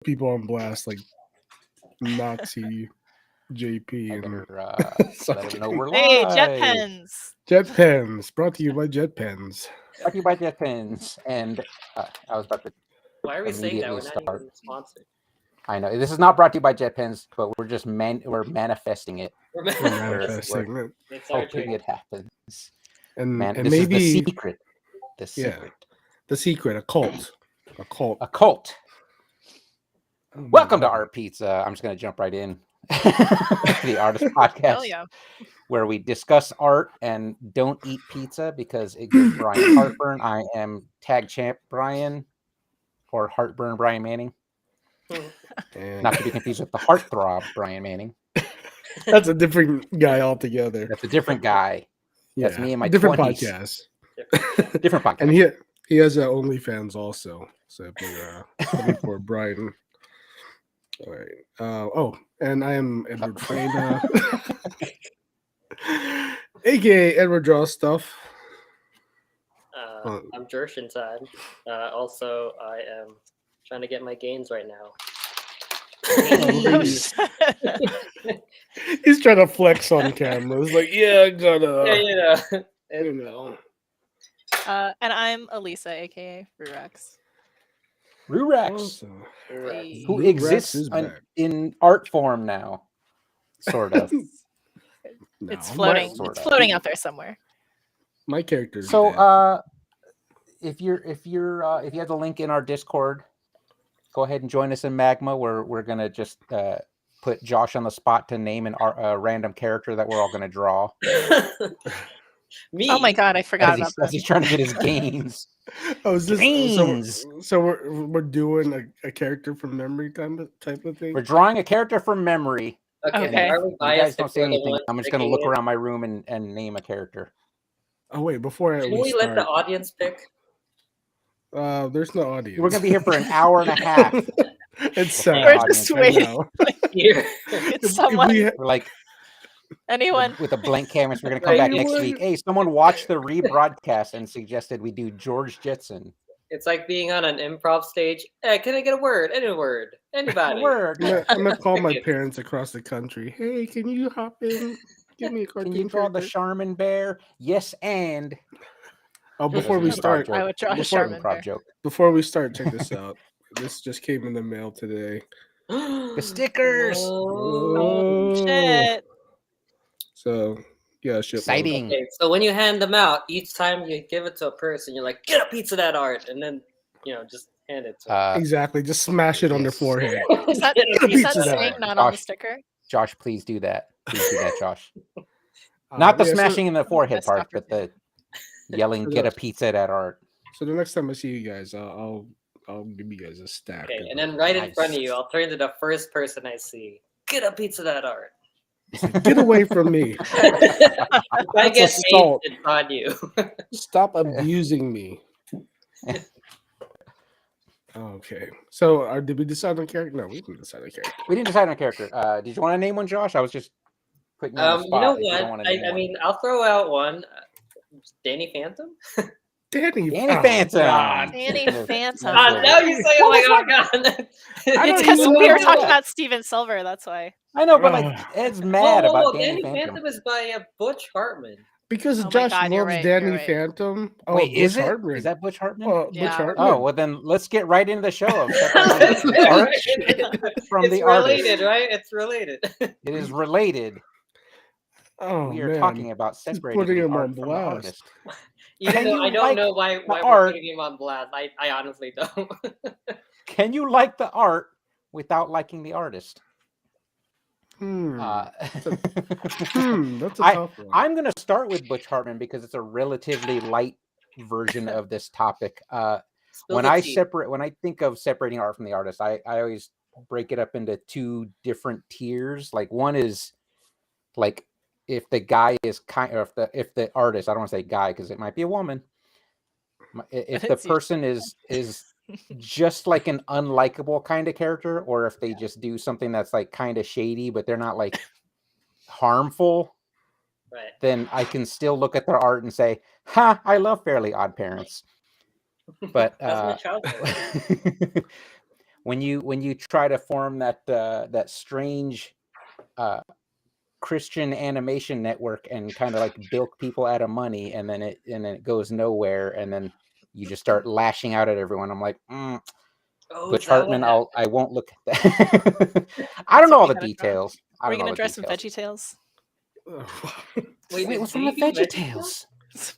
people on blast like Nazi JP I and better let him know we're Hey, jet live. pens. Jet Pens, brought to you by Jet Pens. Brought to you by Jet Pens. And I was about to Why are we saying that? We're immediately not start. even sponsored. I know this is not brought to you by Jet Pens, but we're just we're manifesting it. We're We're We're manifesting it. It's our hoping dream. it happens. And Man, and this is maybe the secret. The Yeah. secret. the secret, a cult. A cult. A cult. Oh, my Welcome to God. Art Pizza. I'm just going to jump right in. The Artist Hell Podcast, yeah. where we discuss art and don't eat pizza because it gives Brian heartburn. I am tag champ Brian, or heartburn Brian Manning. And Not to be confused with the heartthrob Brian Manning. that's a different guy altogether. That's a different guy. That's me in my different 20s. podcast. Different podcast. And he has OnlyFans also. So if you're looking for Brian. All right. And I am Edward Freyna, aka Edward Draws Stuff. I'm Jersh inside. Also, I am trying to get my gains right now. Oh, He's trying to flex on camera. It's like, yeah, I gotta. Yeah, You know. and I'm Elisa, aka Rurex. Rurex, Also, Hey. who Rurex exists is back. in art form now, sort of. No, It's floating. sort It's of. floating out there somewhere. My character. So, if you have the link in our Discord, go ahead and join us in Magma. Where we're gonna just put Josh on the spot to name a random character that we're all gonna draw Me. Oh my god, I forgot about as he's that. trying to get his gains. Oh, is this Gains. so we're doing a character from memory type of thing? We're drawing a character from memory. Okay. Are we You biased guys don't if say we're the anything. ones I'm just gonna picking look it? around my room and name a character. Oh wait, before Can we we let start, the audience pick? there's no audience. We're gonna be here for an hour and a half. It's We're sad. We're audience just right waiting. now. Here. It's someone. we We're like Anyone. with a blank canvas. We're gonna come back next week. Hey, someone watched the rebroadcast and suggested we do George Jetson. It's like being on an improv stage. Hey, can I get a word? Any word? Anybody? Word. I'm gonna call my parents across the country. Hey, can you hop in? Give me a cartoon Can you draw the character? Charmin bear? Yes, and Oh, before we That's an improv start, joke. I would draw a Before- Charmin bear. Improv joke. before we start, check this out. This just came in the mail today. The stickers. Oh shit. So yeah, shit. Exciting. Okay, so when you hand them out, each time you give it to a person, you're like, "Get a piece of that art," and then just hand it to them. Exactly. Just smash it on their Yes. forehead. Is that, Get a is piece that of that saying art. not on the Josh. sticker? Josh, please do that. Please do that, Josh. Not the Yeah, smashing in the forehead Missed part, but the yelling, For "Get a those- pizza at that art." So the next time I see you guys, I'll give you guys a stack. Okay, of and then right in Nice. front of you, I'll turn to the first person I see. Get a piece of that art. Get away from me. If I That's get assault. wasted on you. Stop abusing me. Okay. So did we decide on character? No, we didn't decide on character. We didn't decide on a character. Did you want to name one, Josh? I was just putting you on the You spot. know if you don't what? wanna name I one. mean, I'll throw out one. Danny Phantom. Danny Phantom. God. Danny Phantom. Now you say it like, oh god. I It's don't because even we know were talking that. about Steven Silver, that's why. I know, but like Ugh. Ed's mad Whoa, about Danny Danny Phantom. Phantom is by Butch Hartman. Because Oh my Josh God, you're loves right, you're Danny right. Phantom. Oh, Wait, is Butch it? Hartman. Is that Butch Hartman? Butch Yeah. Hartman. Oh, well then let's get right into the show of It's separating art from it's the artist. related, right? It's related. It is related. Oh We are man. talking about separating putting the him art on from the blast. artist. Even Can though you I don't like know why we're art? putting him on blast. I honestly don't. Can you like the art without liking the artist? That's a I- tough one. I'm going to start with Butch Hartman because it's a relatively light version of this topic. Spill When the I tea. think of separating art from the artist, I always break it up into two different tiers. Like one is like if the guy is or if the artist, I don't want to say guy because it might be a woman. If the It's usually- person is just like an unlikable kind of character, or if they just do something that's like kind of shady, but they're not like harmful, Right. then I can still look at their art and say, "Ha, I love Fairly Odd Parents." But That's my childhood. when you try to form that strange Christian animation network and kind of like bilk people out of money, and then it goes nowhere, and then you just start lashing out at everyone. I'm like, Oh, Butch is that what Hartman, I won't look at that. I don't know all the details. I Are we don't know gonna the draw some details. VeggieTales? Wait, what's wrong with did you do VeggieTales?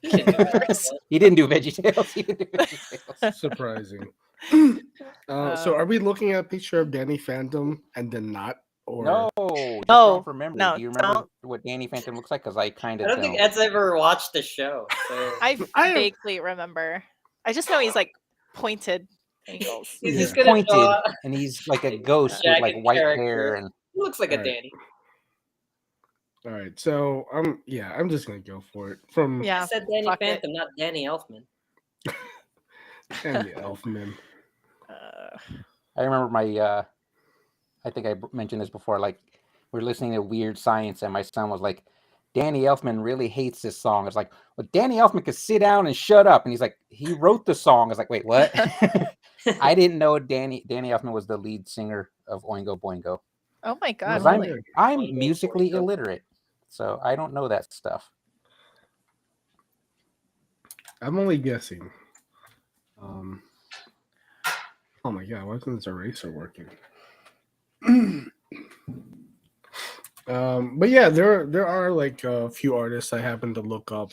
We can do that. He didn't do VeggieTales. He didn't do VeggieTales. Surprising. So are we looking at a picture of Danny Phantom and then not? Or No, just No, don't remember. no, Do you remember don't. what Danny Phantom looks like? Because I kind I of don't think Ed's ever watched the show. So I I- vaguely remember. I just know he's like pointed angles. he's Yeah. just gonna pointed, draw. and he's like a ghost with like Jagged white character. hair, and He looks like a Alright. Danny. all right, so I'm just gonna go for it from I Yeah. said Danny fuck it. Phantom, not Danny Elfman. Danny Elfman. I remember my. I think I mentioned this before. Like we're listening to Weird Science, and my son was like, "Danny Elfman really hates this song." It's like, well, Danny Elfman could sit down and shut up, and he's like, he wrote the song. I was like, wait, what? I didn't know Danny Elfman was the lead singer of Oingo Boingo. Oh my god! Because I'm- Really? I'm Oingo musically Boingo. illiterate, so I don't know that stuff. I'm only guessing. Oh my god, why isn't this eraser working? But yeah, there are like a few artists I happen to look up.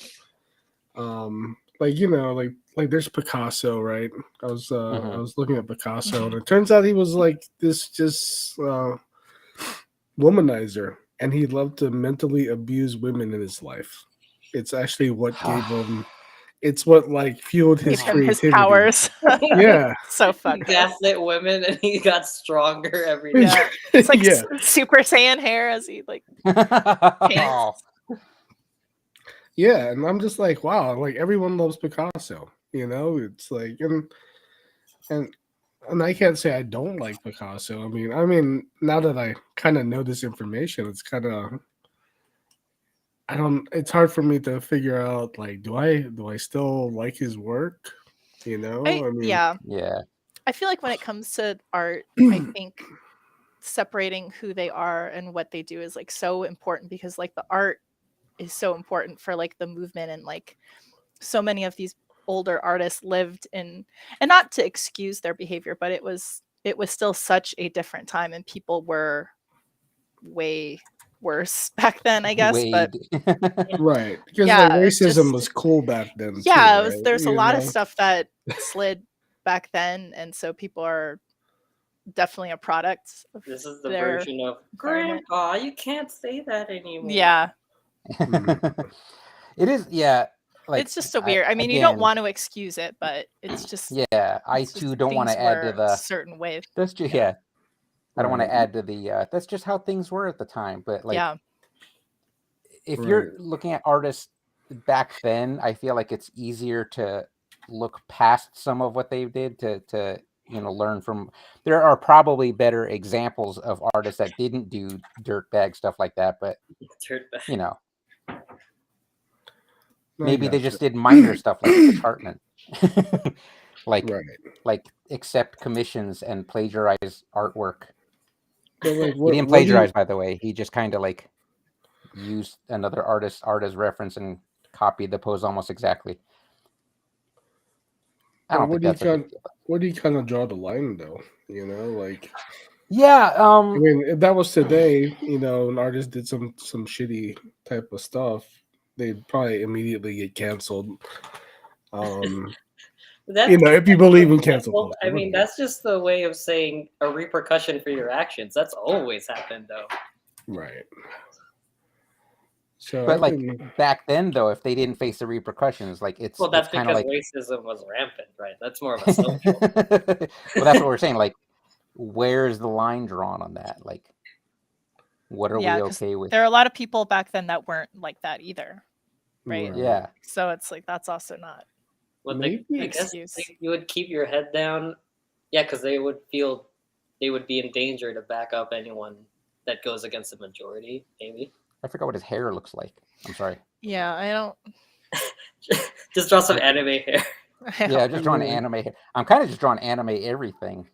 Like like there's Picasso, right? I was looking at Picasso, and it turns out he was like this just womanizer, and he loved to mentally abuse women in his life. It's actually what gave him. It's what like fueled his Gave him his creativity. powers. Yeah, So He fucked up. gaslit women and he got stronger every day. Yeah. It's like yeah. Super Saiyan hair as he like. Oh, Yeah, and I'm just like, wow, like everyone loves Picasso, It's like and I can't say I don't like Picasso. I mean, now that I kind of know this information, it's kind of it's hard for me to figure out like do I still like his work? Yeah. yeah. I feel like when it comes to art, I think separating who they are and what they do is like so important because like the art is so important for like the movement, and like so many of these older artists lived in, and not to excuse their behavior, but it was still such a different time and people were way worse back then, I guess. But Right, because Yeah, like it's racism just- was cool back then. yeah, too, it was, right? there's a lot of know? stuff that slid back then, and so people are definitely a product of This is the their version of environment. Grandpa. You can't say that anymore. Yeah, It is, yeah. Like it's just a weird. I mean, you don't want to excuse it, but it's just. Yeah, I it's just too don't want things to add to were the. certain way. That's just yeah. I don't want Right. to add to the. That's just how things were at the time. But like, Yeah, if you're Right. looking at artists back then, I feel like it's easier to look past some of what they did to learn from. There are probably better examples of artists that didn't do dirtbag stuff like that, but Dirtbag. you know, I maybe they gotcha. just did minor stuff like Butch Hartman. like Right. accept commissions and plagiarize artwork. But like, He didn't plagiarize, by the way. He just kind of like used another artist's art as reference and copied the pose almost exactly. I don't think that's a big deal. Where do you kind of draw the line, though? Like, Yeah. I mean, if that was today, an artist did some shitty type of stuff, they'd probably immediately get canceled. That's If you believe in cancel well, culture. I mean, that's just the way of saying a repercussion for your actions. That's always happened, though. Right. So, But I like mean, back then, though, if they didn't face the repercussions, like it's Well, that's kind of because like racism was rampant, right? That's more of a social. well, that's what we're saying. Like, where's the line drawn on that? Like, what are Yeah, we 'cause okay with? there are a lot of people back then that weren't like that either. Right. Yeah. So it's like that's also not. Well, Maybe I guess excuse. you would keep your head down. Yeah, because they would be in danger to back up anyone that goes against the majority, maybe. I forgot what his hair looks like. I'm sorry. Yeah, I don't. Just draw some anime hair. I Yeah, don't just drawing anime hair. I'm kind of just drawing anime everything.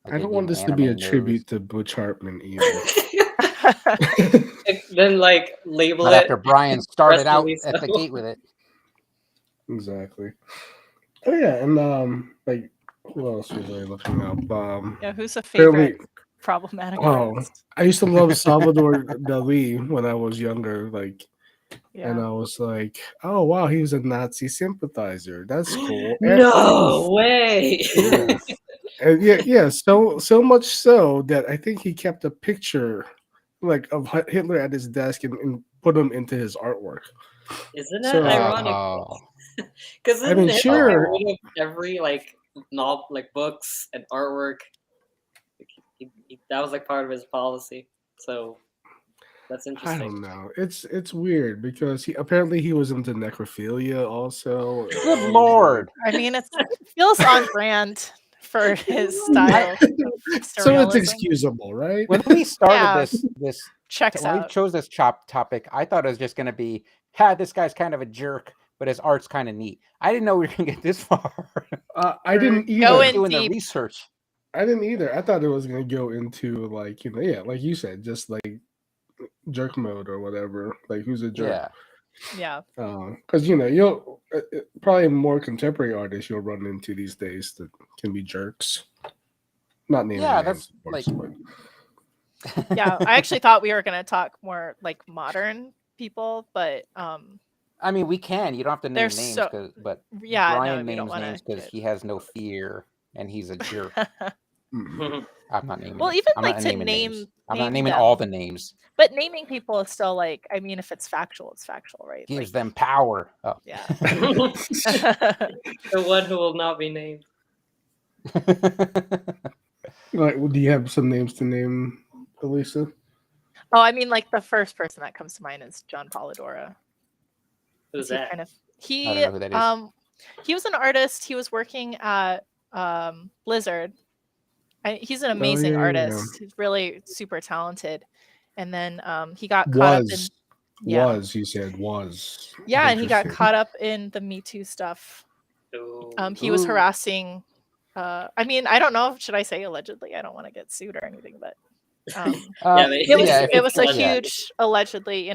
Like I they don't do want this to be a anime news. tribute to Butch Hartman either. Then like label Not it. after Brian started out release, at the though. gate with it. Exactly. Oh yeah, and like who else was I looking up? Yeah, who's a Apparently, favorite problematic oh, artist? I used to love Salvador Dali when I was younger. Like, and Yeah. I was like, oh wow, he was a Nazi sympathizer. That's cool. No way. Yeah. And yeah. So much so that I think he kept a picture like of Hitler at his desk and put him into his artwork. Isn't So, that ironic? Oh, Because I mean, Hitler sure. get rid of every like novel, like books and artwork. That was like part of his policy. So that's I interesting. don't know. It's weird because he was into necrophilia also. good lord! I mean, it feels on brand for his style. So it's Surrealism. excusable, right? When we started Yeah. this Checks when we out. chose this topic, I thought it was just going to be, this guy's kind of a jerk, but his art's kind of neat. I didn't know we were going to get this far. I didn't Go either. in Doing the deep. research. I didn't either. I thought it was gonna go into like like you said, just like jerk mode or whatever. Like who's a jerk? Yeah. Yeah. Because you'll probably more contemporary artists you'll run into these days that can be jerks. Not naming Yeah, names, that's of course, like but Yeah. I actually thought we were going to talk more like modern people, but I mean, we can. You don't have to name They're names, so- but yeah, Brian no, we don't names want names to. because he has no fear and he's a jerk. mm. I'm not naming. Well, them. even I'm like not to naming name, names. I'm not name naming them. all the names. But naming people is still like, I mean, if it's factual, it's factual, right? Gives Like, them power. Oh. yeah. The one who will not be named. Like, do you have some names to name, Elisa? Oh, I mean, like the first person that comes to mind is John Polidoro. Who's He that? kind of I don't know who that is. he was an artist. He was working at Blizzard. He's an amazing yeah. artist. He's really super talented. And then he got caught up in You said was. yeah, and he got Interesting. caught up in the Me Too stuff. Ooh. He was Ooh. harassing. I mean, I don't know. Should I say allegedly? I don't want to get sued or anything, but Yeah, but- it was Yeah, if it was a it's- yeah. huge allegedly,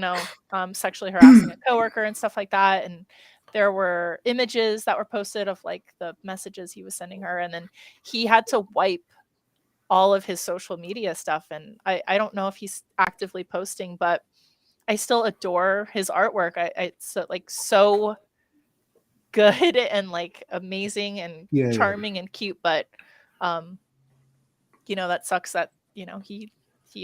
sexually harassing a coworker and stuff like that. And there were images that were posted of like the messages he was sending her, and then he had to wipe all of his social media stuff. And I don't know if he's actively posting, but I still adore his artwork. It's like so good and like amazing and Yeah. charming and cute, but that sucks that he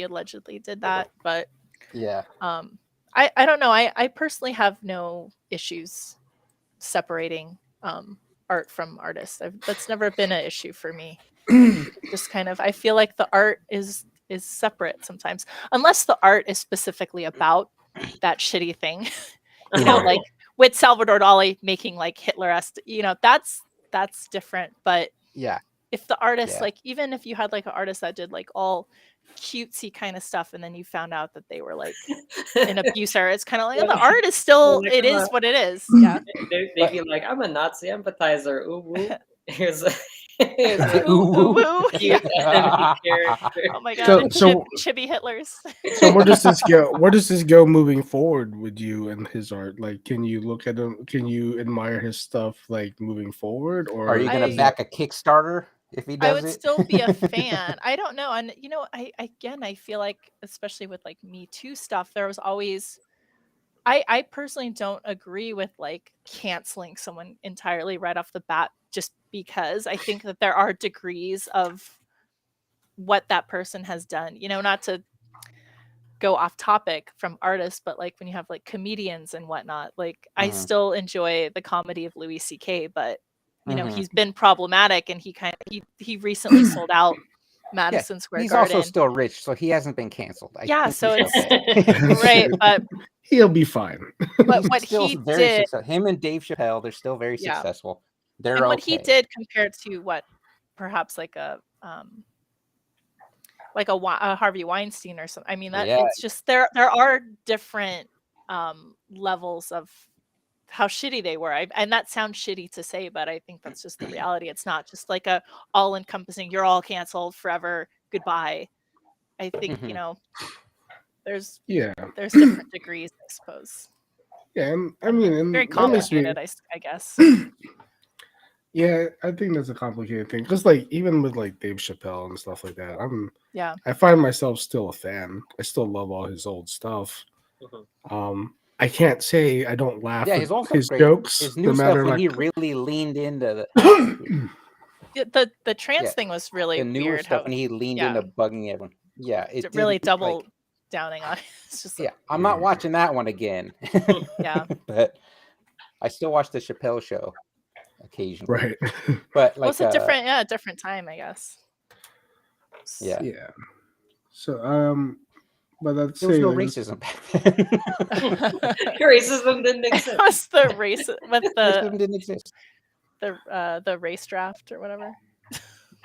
allegedly did that. But Yeah. I don't know, I personally have no issues separating art from artists. That's never been an issue for me. Just kind of, I feel like the art is separate sometimes, unless the art is specifically about that shitty thing. Like with Salvador Dali making like Hitler-esque, that's different. But Yeah. if the artist, Yeah. like, even if you had like an artist that did like all cutesy kind of stuff, and then you found out that they were like an abuser, it's kind of like, the art is still, Like, it is what it is. Yeah. They'd be like, I'm a Nazi empathizer. Ooh, woo. Here's a Ooh, ooh, ooh. cute enemy character. Oh my god, So- chibi Hitlers. So where does this go? Where does this go moving forward with you and his art? Like, can you look at him? Can you admire his stuff like moving forward? Or Are you going I- to back a Kickstarter if he does I would it? still be a fan. I don't know. And I feel like, especially with like Me Too stuff, there was always, I personally don't agree with like canceling someone entirely right off the bat, just because I think that there are degrees of what that person has done, not to go off topic from artists, but like when you have like comedians and whatnot, like I Mhm. still enjoy the comedy of Louis C.K., but Mhm. he's been problematic, and he recently sold out Madison Square He's Garden. also still rich, so he hasn't been canceled. I Yeah, think so he's it's okay. right, but he'll be fine. but He's what still he very did, successful. Him and Dave Chappelle, they're still very Yeah. successful. They're and what okay. he did compared to what perhaps like a Harvey Weinstein or something. I mean, that Yeah. it's just there are different levels of how shitty they were. And that sounds shitty to say, but I think that's just the reality. It's not just like a all encompassing, you're all canceled forever, goodbye. I think, Mhm. there's Yeah, different degrees, I suppose. yeah, and I mean, and Very that makes me- complicated, I guess. yeah, I think that's a complicated thing because, like, even with like Dave Chappelle and stuff like that, Yeah. I find myself still a fan. I still love all his old stuff. Mhm. I can't say I don't laugh Yeah, at he's also his great. jokes, His no new stuff matter when like he really leaned into The trans Yeah, thing was really the newer weird. stuff How when he leaned yeah. into bugging everyone. Yeah, it really didn't, like, double downing on it. It's just yeah, like, I'm not watching that one again. yeah. But I still watch the Chappelle Show occasionally. right. But Well, like, it's a different time, I guess. yeah, Yeah. So but I'd there was say no like, racism back then. Racism didn't It exist. was the race with Racism didn't exist. the race draft or whatever.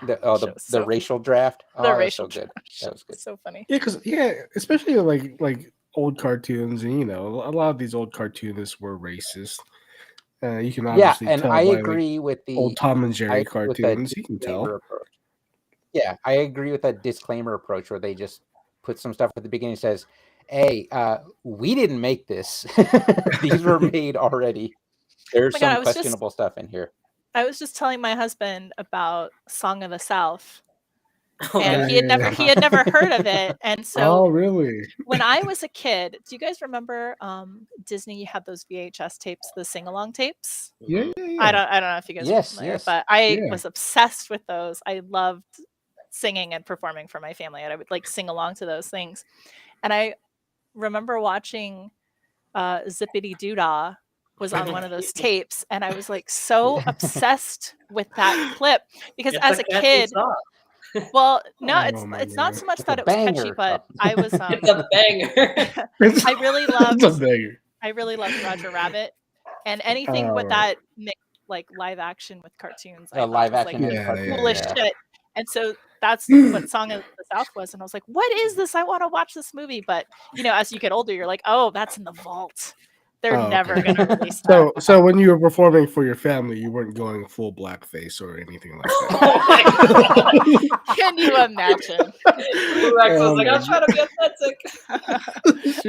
The Show's so- racial draft. The Oh, that's racial so good. draft That was good. so funny. yeah, especially like old cartoons, and a lot of these old cartoonists were racist. You can Yeah, obviously and tell I by, like, agree with the old Tom and Jerry agree with that cartoons. You can disclaimer tell. approach. Yeah, I agree with that disclaimer approach where they just put some stuff at the beginning that says, "Hey, we didn't make this. These were made already. There's Oh my God, some questionable stuff in here." I was just telling my husband about Song of the South, Oh, and yeah. he had never heard of it. And so Oh, really? when I was a kid, do you guys remember Disney? You had those VHS tapes, the sing-along tapes. Yeah, yeah, yeah. I don't know if you guys are Yes, familiar, yes. but I Yeah. was obsessed with those. I loved singing and performing for my family, and I would like sing along to those things. And I remember watching Zippity Doodah was on one of those tapes, and I was like so obsessed with that clip because It's as a a catchy kid, song. well, no, Oh my it's not God. so much It's that a it was catchy, banger. but I was It's a banger. I really It's a loved banger. Roger Rabbit, and anything with Oh. that like live action with cartoons. I thought Live was, action like, and Yeah, cartoon. yeah, cool as yeah. shit. And so that's what Song of the South was. And I was like, what is this? I want to watch this movie. But as you get older, you're like, oh, that's in the vault. They're Oh, never okay. gonna release that. So when you were performing for your family, you weren't going full blackface or anything like that. Oh my God. Can you imagine? Rex was like, I'll try to be authentic.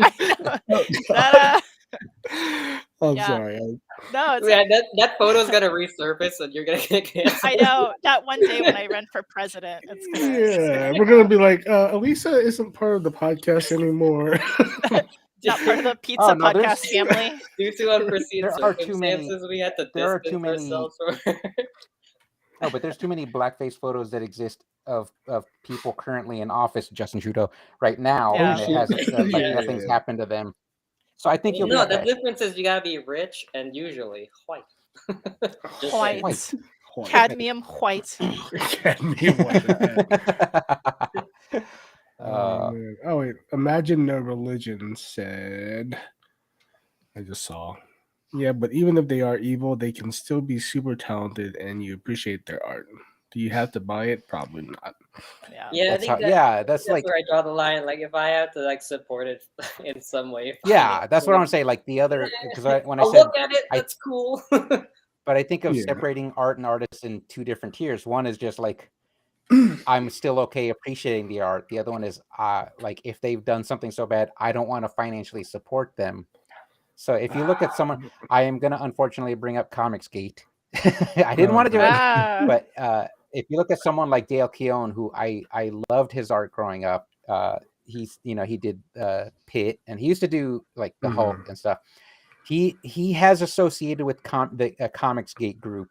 I know. That, I'm yeah. sorry. no, it's Yeah, that photo's gonna resurface and you're gonna get canceled. I know that one day when I run for president, it's Yeah, we're gonna be like, Elisa isn't part of the podcast anymore. not part of the pizza Oh, no, podcast there's- family. Due to unforeseen There are too many- circumstances, we had to there are distance too many- ourselves from her. No, but there's too many blackface photos that exist of people currently in office, Justin Trudeau, right now, Yeah. and it has like Yeah. nothing's happened to them. So I think you'll be No, the okay. difference is you gotta be rich and usually white. Just saying. White. White. Cadmium white. Cadmium white. Uh, Man. Oh wait, Imagine No Religion said. I just saw. Yeah, but even if they are evil, they can still be super talented, and you appreciate their art. Do you have to buy it? Probably not. Yeah. Yeah, I that's think how, that, yeah, that's that's like, where I draw the line. Like, if I have to like support it in some way, yeah, that's what I'm saying. Like the other, because when I I'll said, look at it. I- That's cool. but I think of Yeah. separating art and artists in two different tiers. One is just like, I'm still okay appreciating the art. The other one is like if they've done something so bad, I don't want to financially support them. So if you look at someone, I am gonna unfortunately bring up Comicsgate. I didn't want to do it, Ah, but if you look at someone like Dale Keown, who I loved his art growing up. He's he did Pit, and he used to do like the Hulk and stuff. He has associated with the Comicsgate group,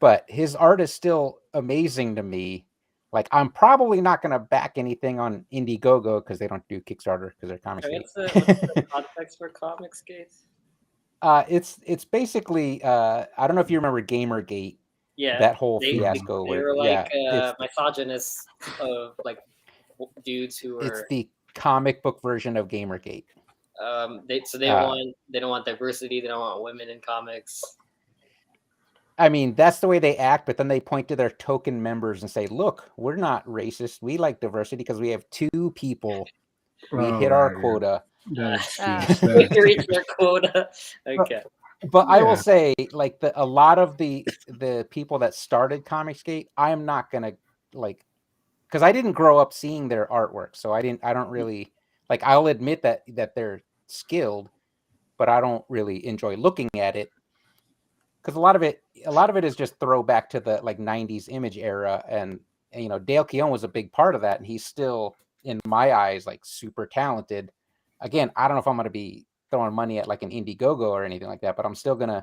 but his art is still amazing to me. Like, I'm probably not going to back anything on Indiegogo because they don't do Kickstarter because they're Comicsgate. What's the context for Comicsgate? It's basically I don't know if you remember Gamergate. Yeah, That whole they fiasco. They where, were like it's misogynists of like dudes who it's were. the comic book version of Gamergate. They don't want diversity. They don't want women in comics. I mean, that's the way they act, but then they point to their token members and say, "Look, we're not racist. We like diversity because we have 2 people. We Oh, hit our right, yeah. quota." That's Ah. just We that. reach their quota. Okay. But I will Yeah. say, like a lot of the people that started Comicsgate, I am not gonna like, because I didn't grow up seeing their artwork, so I don't really like. I'll admit that they're skilled, but I don't really enjoy looking at it because a lot of it is just throwback to the like '90s image era, and you know Dale Keown was a big part of that, and he's still in my eyes like super talented. Again, I don't know if I'm gonna be throwing money at like an Indiegogo or anything like that, but I'm still gonna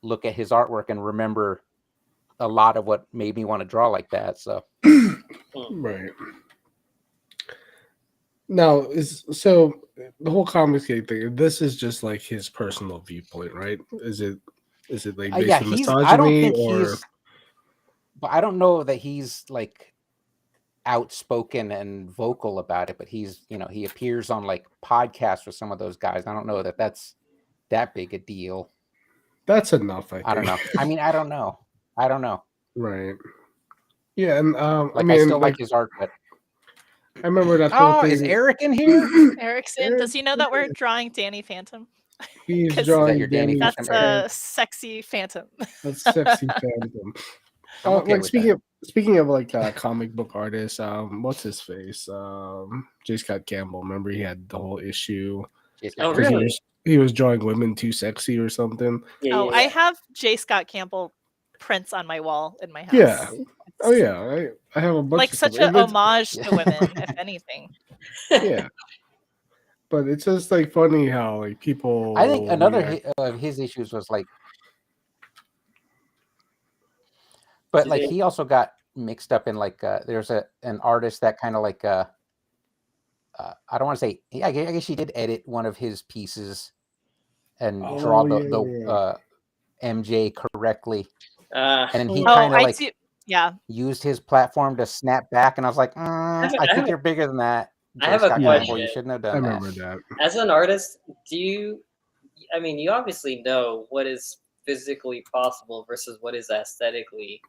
look at his artwork and remember a lot of what made me want to draw like that. So Right. Now so the whole Comicsgate thing. This is just like his personal viewpoint, right? Is it like based yeah, on I don't misogyny think or? but I don't know that he's like outspoken and vocal about it, but he's, you know, he appears on like podcasts with some of those guys. I don't know that that's that big a deal. That's enough, I think. I don't know. I mean, I don't know. Right. Yeah, and Like, I still like his art, but I remember that whole oh, thing. is Eric in here? Erickson, does he know that we're drawing Danny Phantom? He's 'Cause- drawing Is that your Danny Danny. That's Phantom, a sexy Phantom. That's sexy Phantom. I'm okay Like with speaking of like comic book artists, what's his face? J. Scott Campbell. Remember he had the whole issue that. Oh, 'cause really? he was drawing women too sexy or something. Yeah, Oh, yeah, I yeah. have J. Scott Campbell prints on my wall in my house. Yeah. Oh It's yeah, I have a bunch like of such stuff. an homage to women, if anything. Yeah, but it's just like funny how like people. I think another react. of his issues was like, but Is like it- he also got mixed up in like there's an artist that kind of like I don't want to say, yeah, I guess she did edit one of his pieces and draw Oh, the MJ correctly, and then he Oh, kind of I like do. Yeah, used his platform to snap back, and I was like, have I a- think you're bigger than that. I J. have a Scott Campbell, question. you shouldn't have I done remember that. that. As an artist, I mean, you obviously know what is physically possible versus what is aesthetically,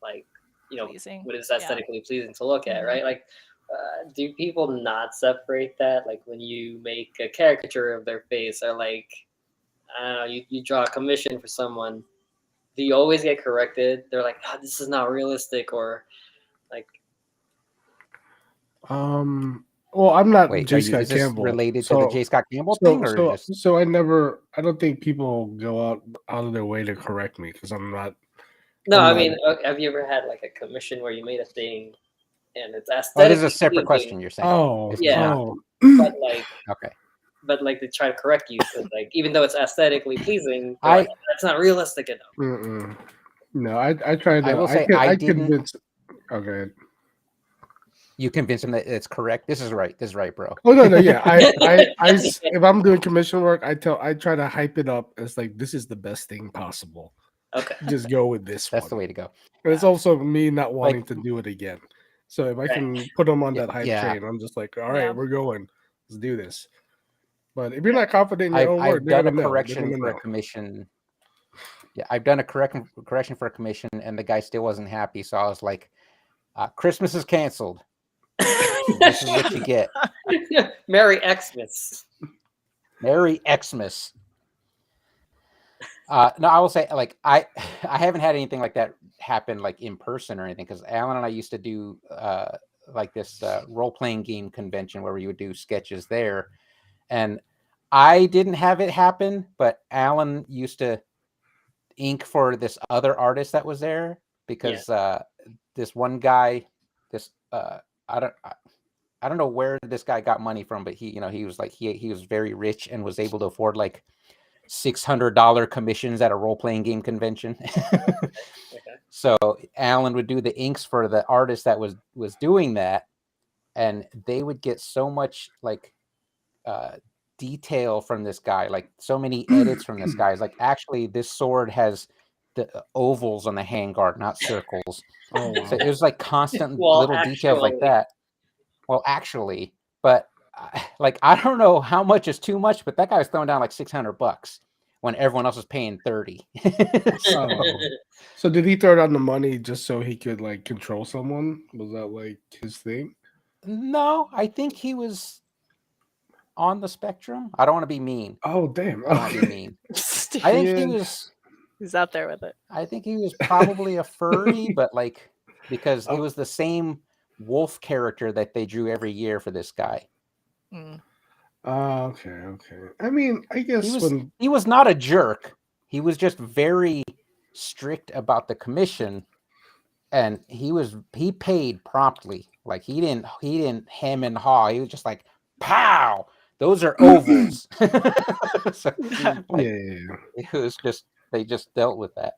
like, pleasing. what is Yeah. aesthetically pleasing to look at, Mhm. right? Like, do people not separate that? Like, when you make a caricature of their face, or like, I don't know, you draw a commission for someone, do you always get corrected? They're like, oh, this is not realistic, or like, Well, I'm not Wait, J. Scott is this Campbell, related to the J. Scott Campbell thing, or just I don't think people go out of their way to correct me because I'm not. no, I'm I mean, not- have you ever had like a commission where you made a thing and it's oh, aesthetically this is a separate pleasing, question you're saying? Oh, This is Yeah. not- but like, okay. they try to correct you because, like, even though it's aesthetically pleasing, they're I- like, that's not realistic enough. mm-mm. No, I tried to. I will say I didn't- convinced. Okay. You convince him that it's correct. This is right, bro. Oh no, yeah. If I'm doing commission work, I try to hype it up as like this is the best thing possible. Okay. Just go with this That's one. the way to go. And it's also me not wanting to do it again. So if I Right. can put them on Yeah, that hype yeah. train, I'm just like, all right, Yeah. we're going. Let's do this. But if you're not confident in your own work, I've done a they're gonna know. correction for a commission. Yeah, I've done a correction for a commission, and the guy still wasn't happy. So I was like, "Christmas is canceled. This is what you get. Merry Xmas. Merry Xmas." No, I will say, like, I haven't had anything like that happen, like in person or anything, because Alan and I used to do like this role playing game convention where we would do sketches there, and I didn't have it happen, but Alan used to ink for this other artist that was there because this one guy, I don't know where this guy got money from, but he was like he was very rich and was able to afford like $600 commissions at a role-playing game convention. So Alan would do the inks for the artist that was doing that, and they would get so much like detail from this guy, like so many edits from this guy. It's like, actually this sword has the ovals on the handguard, not circles. Oh wow. So it was like constant Well, little details like actually. that. Well, actually, but like, I don't know how much is too much, but that guy was throwing down like $600 when everyone else was paying 30. So, So did he throw down the money just so he could like control someone? Was that like his thing? no, I think he was on the spectrum. I don't want to be mean. Oh damn. I don't want to be Okay. mean. Steve. I think he Yeah. was. He's out there with it. I think he was probably a furry, but like because it Oh. was the same wolf character that they drew every year for this guy. Mm. Okay. I mean, I guess He was not a jerk. He was just very strict about the commission, and he paid promptly. Like he didn't hem and haw. He was just like, pow, those are ovals. So, like, yeah. it was just they just dealt with that.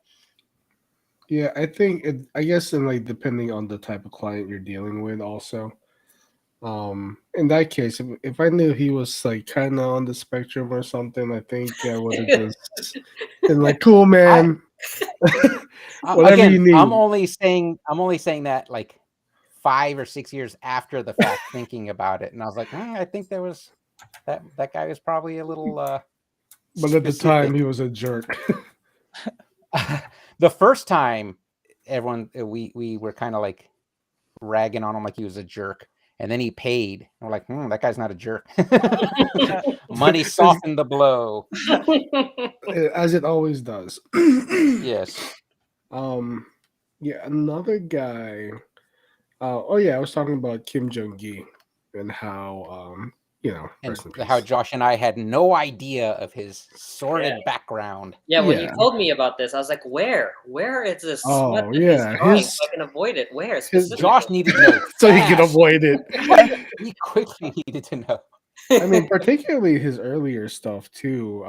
Yeah, I think I guess in like depending on the type of client you're dealing with also. In that case, if I knew he was like kind of on the spectrum or something, I think I would have just been like, "Cool, man, whatever Again, you need." I'm only saying that like 5 or 6 years after the fact, thinking about it, and I was like, I think there was that guy was probably a little. But at the time, specific. he was a jerk. The first time, everyone we were kind of like ragging on him like he was a jerk, and then he paid. And we're like, that guy's not a jerk. Money softened the blow. As it always does. Yes. Yeah, another guy. Oh yeah, I was talking about Kim Jong-gi and how And rest in how peace. Josh and I had no idea of his sordid Yeah. background. Yeah, when you Yeah. told me about this, I was like, where is this Oh, smut that yeah, he's drawing his- so I can avoid it? Where his- specifically? Josh needed to know so he can fast. avoid it. He quickly needed to know. I mean, particularly his earlier stuff too.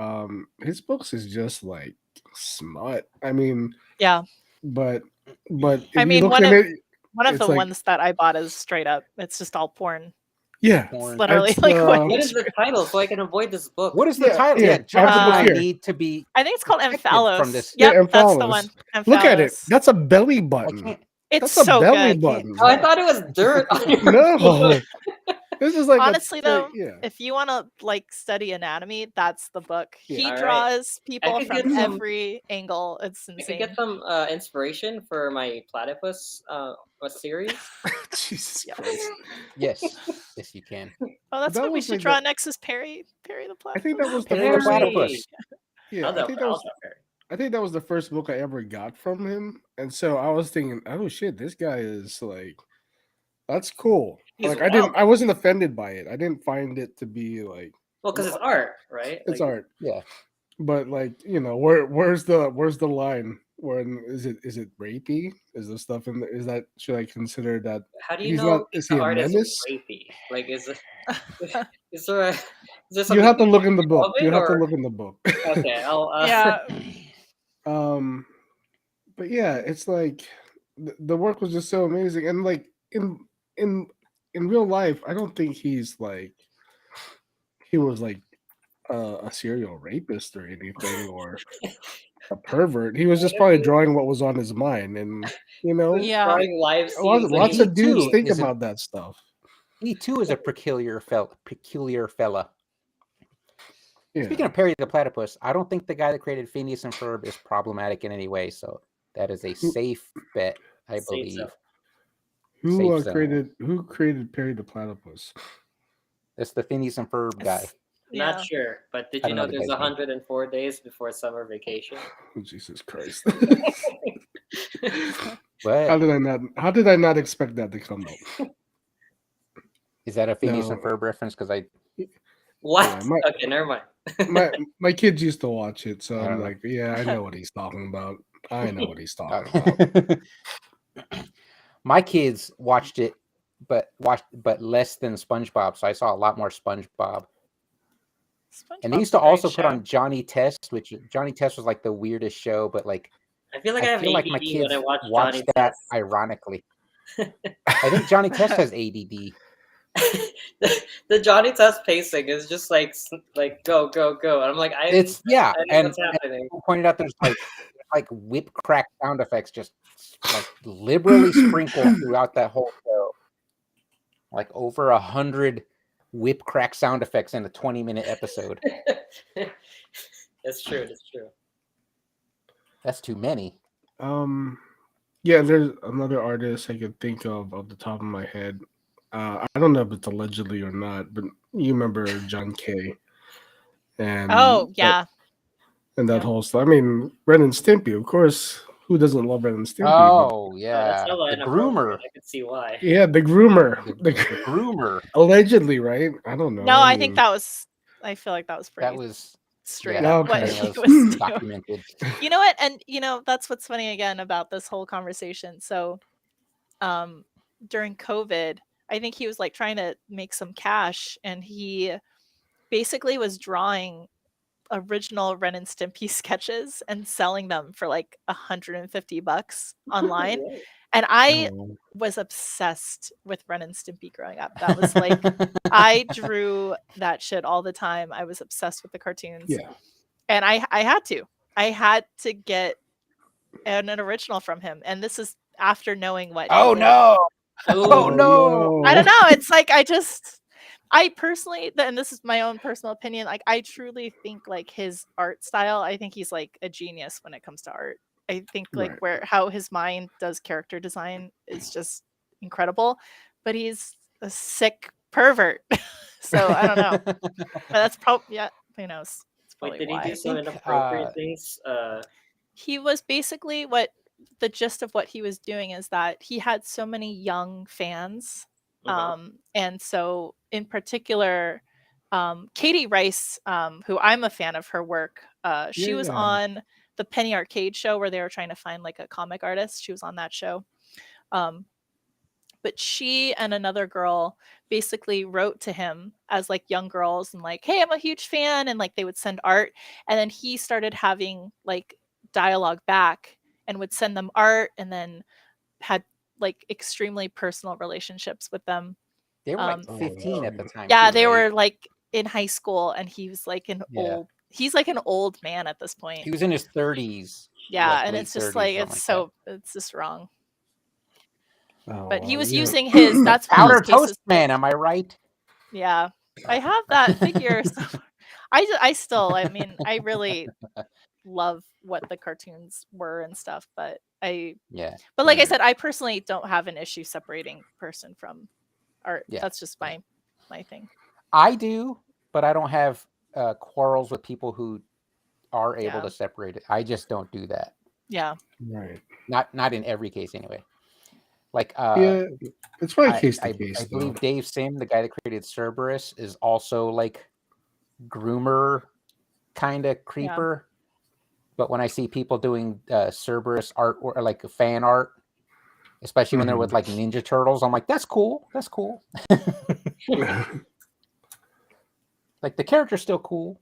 His books is just like smut. I mean, Yeah. but if I mean, you look one at of- it, One of It's the like- ones that I bought is straight up. It's just all porn. yeah, Porn. Literally, It's, like what What is the title so I can avoid this book? What is the Yeah, title? yeah, Yeah, I have Josh the and book I here. need to be. I think it's called protected Amphalos. from this. Yeah, Yep, that's the Amphalos. one. look at it. Amphalos. That's a belly I button. can't. It's That's a so belly good. button. Oh, I thought it was dirt. On your No, this is like Honestly, though, yeah. If you want to like study anatomy, that's the book. Yeah. He All right. draws people could from get some- every angle. It's I could insane. get some inspiration for my platypus series. Jesus Yes. Christ. Yes, you can. Oh, that's That what we was should like draw the- next is Perry the Platypus. I think that was the Perry the first. Platypus. Yeah, I think that was the first book I ever got from him, and so I was thinking, oh shit, this guy is like, that's cool. He's Like wild. I wasn't offended by it. I didn't find it to be like Well, because it's art, right? it's Like, art, Yeah. but like where's the line? When is it rapey? Is the stuff in is that should I consider that? How do you He's know not- is the he a art is menace? rapey? Like, is there You something have to look in the book. of it, You have to or- look in the book. Okay, I'll. Yeah. But yeah, it's like the work was just so amazing, and like in real life, I don't think he was like a serial rapist or anything or a pervert. He was just probably drawing what was on his mind, and Yeah. drawing live scenes. lots, like lots he- of dudes too think is a- about that stuff. He too is a peculiar fella. Yeah. Speaking of Perry the Platypus, I don't think the guy that created Phineas and Ferb is problematic in any way. So that is a safe bet, I Safe believe. zone. Who Safe zone. created Perry the Platypus? That's the Phineas and Ferb guy. Yeah. Not sure, but did I you don't know know the there's guy's name. 104 days before summer vacation? Oh, Jesus Christ! But How did I not expect that to come up? is that a Phineas and No. Ferb reference? Because I What? Yeah, my- Okay, never mind. My kids used to watch it, so I don't I'm know. like, yeah, I know what he's talking about. I know what he's talking about. my kids watched it, but less than SpongeBob. So I saw a lot more SpongeBob. And they SpongeBob's used to a great also put show. on Johnny Test, which Johnny Test was like the weirdest show, but like I feel like I have feel ADD like my when kids I watch watch Johnny that Test. ironically. I think Johnny Test has ADD. The Johnny Test pacing is just like go go go, and I'm like I It's yeah, I know and what's happening. people pointed out there's like whip crack sound effects just like liberally sprinkled throughout that whole show. Like over 100 whip crack sound effects in a 20-minute episode. It's true. It's true. That's too many. Yeah, there's another artist I could think of off the top of my head. I don't know if it's allegedly or not, but you remember John Kay. And Oh yeah. and that Yeah. whole stuff. I mean, Ren and Stimpy, of course. Who doesn't love Ren and Stimpy? Oh That's yeah, hella the inappropriate. groomer. I could see why. Yeah, the groomer. The groomer. Allegedly, right? I don't know. No, I mean, think that was. I feel like that was pretty That was straight yeah, up what okay. I think he that was doing. documented. You know what? And that's what's funny again about this whole conversation. So, during COVID, I think he was like trying to make some cash, and he basically was drawing original Ren and Stimpy sketches and selling them for like $150 online. Really? And I Oh, was obsessed with Ren and Stimpy growing up. That was like I drew that shit all the time. I was obsessed with the cartoons. yeah. And I had to get an original from him. And this is after knowing what he Oh did. no! Oh Ooh, no! I don't know. It's like I personally, and this is my own personal opinion, like I truly think like his art style, I think he's like a genius when it comes to art. I think like Right. how his mind does character design is just incredible, but he's a sick pervert. So I don't know. But that's probably who knows. It's Wait, probably did he why. do some think, inappropriate things? He was basically what the gist of what he was doing is that he had so many young fans. Uh-huh. And so in particular, Katie Rice, who I'm a fan of her work, she was Yeah. on the Penny Arcade show where they were trying to find like a comic artist. She was on that show. But she and another girl basically wrote to him as like young girls and like, hey, I'm a huge fan. And like they would send art. And then he started having like dialogue back and would send them art and then had like extremely personal relationships with them. They were like Um, 15 at the time. yeah, too, they right? were like in high school and he was like Yeah. he's like an old man at this point. He was in his 30s. Yeah, like and late it's just 30s, like something it's just wrong. Oh, But he was yeah. using his that's one of Powder those cases. Toast Man, am I right? Yeah, I have that figure. Somewhere. I mean, I really love what the cartoons were and stuff, but Yeah. but like I said, I personally don't have an issue separating person from art. Yeah. That's just my thing. I do, but I don't have quarrels with people who are able Yeah. to separate it. I just don't do that. Yeah. Right. Not in every case anyway. Like Yeah. It's probably case to I case, though. believe Dave Sim, the guy that created Cerberus, is also like groomer kind of creeper. But when I see people doing Cerberus art or like fan art, especially when they're with like Ninja Turtles, I'm like, that's cool. That's cool. Like the character's still cool.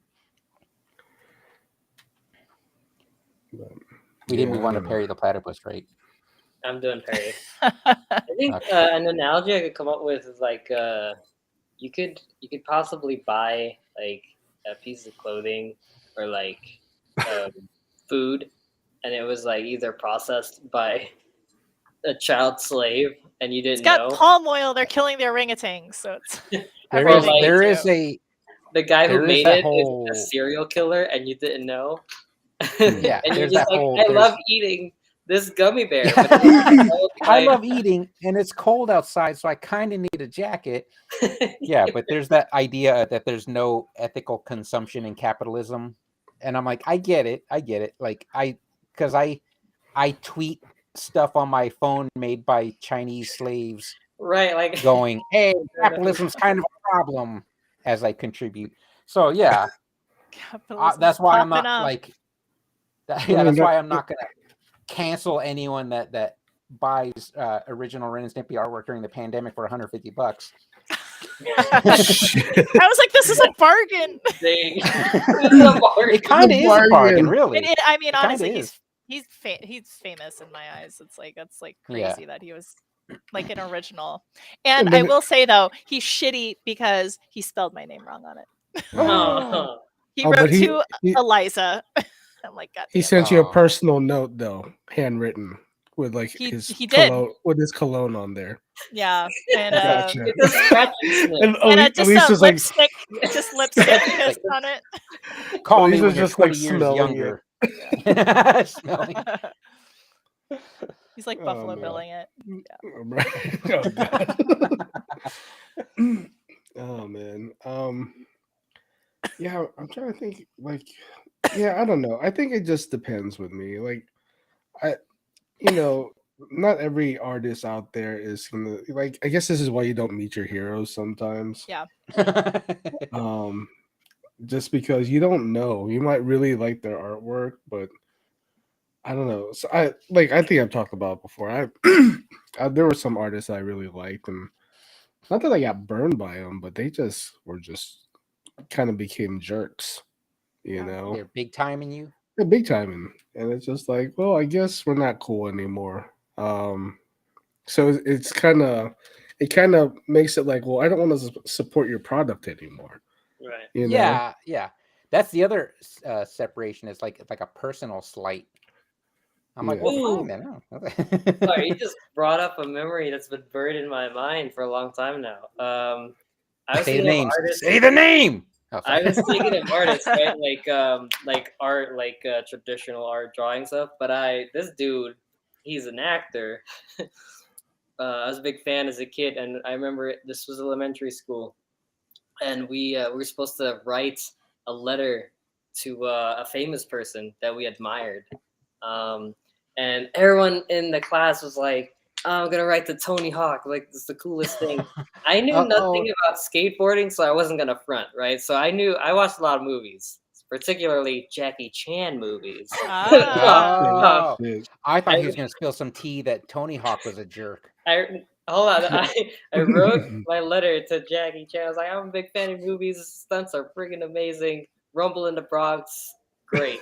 We didn't move on to Perry the Platypus, right? I'm doing Perry. I think Okay. an analogy I could come up with is like you could possibly buy like a piece of clothing or like food, and it was like either processed by a child slave and you It's didn't got know. palm oil. They're killing the orangutans, so it's There Or is like, there is a the guy who there is made that it whole- is a serial killer and you didn't know. Yeah, and you're there's just that like, whole- I there's- love eating this gummy bear. Yeah. But it's I like, love eating and it's cold outside, so I kind of need a jacket. Yeah, but there's that idea that there's no ethical consumption in capitalism. And I'm like, I get it. Like because I tweet stuff on my phone made by Chinese slaves right, like going, hey, capitalism's kind of a problem as I contribute. So yeah, that's why I'm not like that's why I'm not gonna cancel anyone that buys original Ren and Stimpy artwork during the pandemic for $150. I was like, this is a bargain. It kind of is a bargain, really. I mean, It kinda honestly, is. he's famous in my eyes. It's like Yeah. crazy that he was like an original. And I will say though, he's shitty because he spelled my name wrong on it. Oh. He Oh, wrote but he- to he- Eliza. I'm like, God He damn it. sent you a Oh. personal note though, handwritten, with like He his did. cologne, with his cologne on there. Yeah, and Gotcha. It's a scratch and sniff. And and just Elise a was like, lipstick, just lipstick kissed on it. Call me Elise when was you're just, like, 20 years smelling younger. Smelling. He's like Oh, Buffalo man. Billing it. Oh, God. Oh man. Yeah, I'm trying to think. Like, Yeah, I don't know. I think it just depends with me. Like, I, you know, not every artist out there is gonna like. I guess this is why you don't meet your heroes sometimes. Yeah. Um, just because you don't know, you might really like their artwork, but I don't know. So I think I've talked about it before. There were some artists I really liked, and not that I got burned by them, but they just were just kind of became jerks. You know, They're big timing you. they're big time, and it's just like, well, I guess we're not cool anymore. So it's kind of it kind of makes it like, well, I don't want to support your product anymore. Right. You know, Yeah, yeah. That's the other separation. Is like a personal slight. I'm like, Yeah. well, Ooh. fine then. Sorry, you just brought up a memory that's been buried in my mind for a long time now. I was Say the thinking of name. artists. Say the name. Oh, I sorry. was thinking of artists, right? Like art, like traditional art drawing stuff. But this dude, he's an actor. I was a big fan as a kid, and I remember this was elementary school, and we were supposed to write a letter to a famous person that we admired. Um, and everyone in the class was like, "I'm gonna write to Tony Hawk. Like, this is the coolest thing." I knew Uh-oh. nothing about skateboarding, so I wasn't gonna front, right? So I watched a lot of movies, particularly Jackie Chan movies. Ah. Oh, Shit. I thought he was going to spill some tea that Tony Hawk was a jerk. Hold on. I wrote my letter to Jackie Chan. I was like, I'm a big fan of movies. The stunts are freaking amazing. Rumble in the Bronx, great,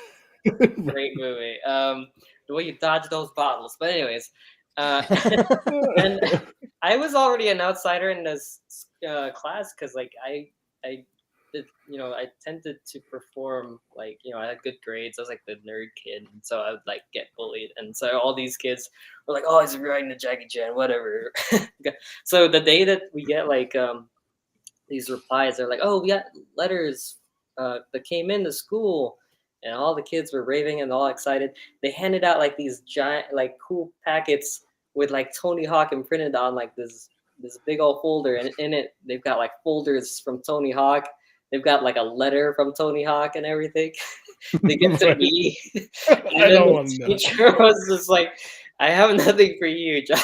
great movie. The way you dodge those bottles. But anyways, and I was already an outsider in this class because like I did, I tended to perform like I had good grades. I was like the nerd kid, and so I would like get bullied, and so all these kids were like, "Oh, he's writing to Jackie Chan, whatever." So the day that we get like these replies, they're like, "Oh, we got letters that came into school." And all the kids were raving and all excited. They handed out like these giant, like cool packets with like Tony Hawk imprinted on like this big old folder, and in it they've got like folders from Tony Hawk. They've got like a letter from Tony Hawk and everything. They get to me, I and then don't the want to know. teacher was just like, "I have nothing for you, Josh."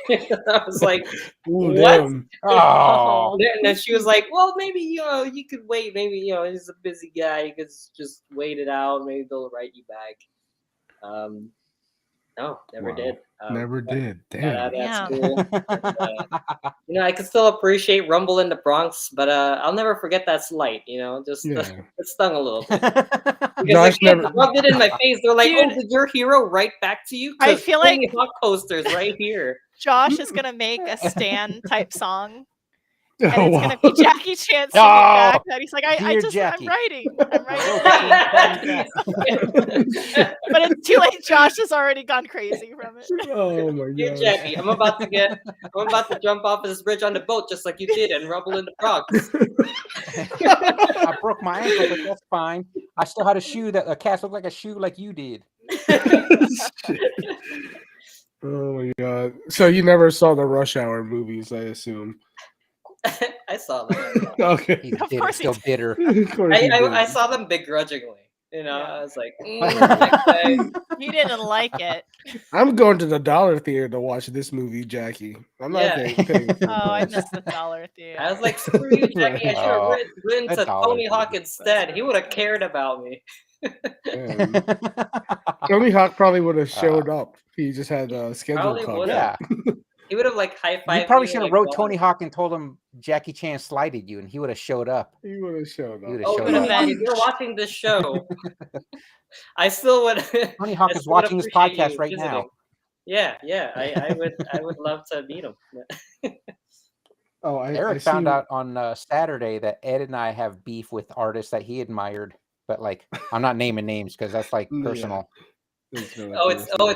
I was like, Ooh, "What?" damn. Oh, And then she was like, "Well, maybe you could wait. Maybe he's a busy guy. You could just wait it out. Maybe they'll write you back." No, never Wow. did. Never did. Got out Damn. of that Damn. school. I can still appreciate Rumble in the Bronx, but I'll never forget that slight. Just Yeah. it stung a little bit. Because Josh the kids never. rubbed it in my face. They're like, "Oh, Dude. did your hero write back to you?" I 'Cause feel Tony like- Hawk posters right here. Josh is gonna make a Stan type song, and Oh, it's wow. gonna be Jackie Chan singing Oh, back that he's like, dear Jackie. I'm writing, Please. but it's too late. Josh has already gone crazy from it. Oh my Dear god. Jackie, I'm about to jump off this bridge on the boat just like you did and Rumble in the Bronx. I broke my ankle, but that's fine. I still had a cast looked like a shoe like you did. Oh my god. So you never saw the Rush Hour movies, I assume. I saw that. Okay. He's Of bitter, course he still did. bitter. Of course you I did. saw them begrudgingly. Yeah. I was like, next day. He didn't like it. I'm going to the dollar theater to watch this movie, Jackie. I'm not Yeah. paying for Oh, I this. missed the dollar theater. I was like, screw you, Jackie. I should have Oh, written that to dollar Tony theater. Hawk instead. He would have cared about me. Man. Tony Hawk probably would have showed up. He just had a schedule Probably conflict. Yeah, He would have like high fived. you probably should have wrote Tony Hawk and told him Jackie Chan slighted you, and he would have showed up. He would have showed He up. would've Oh, showed Tony up. Hawk, if you're watching this show, I still would. Tony Hawk I is still would watching this appreciate podcast you right visiting. now. Yeah. I would love to meet him. Oh, I Eric found out on Saturday that Ed and I have beef with artists that he admired, but like I'm not naming names because that's like Yeah. personal. It's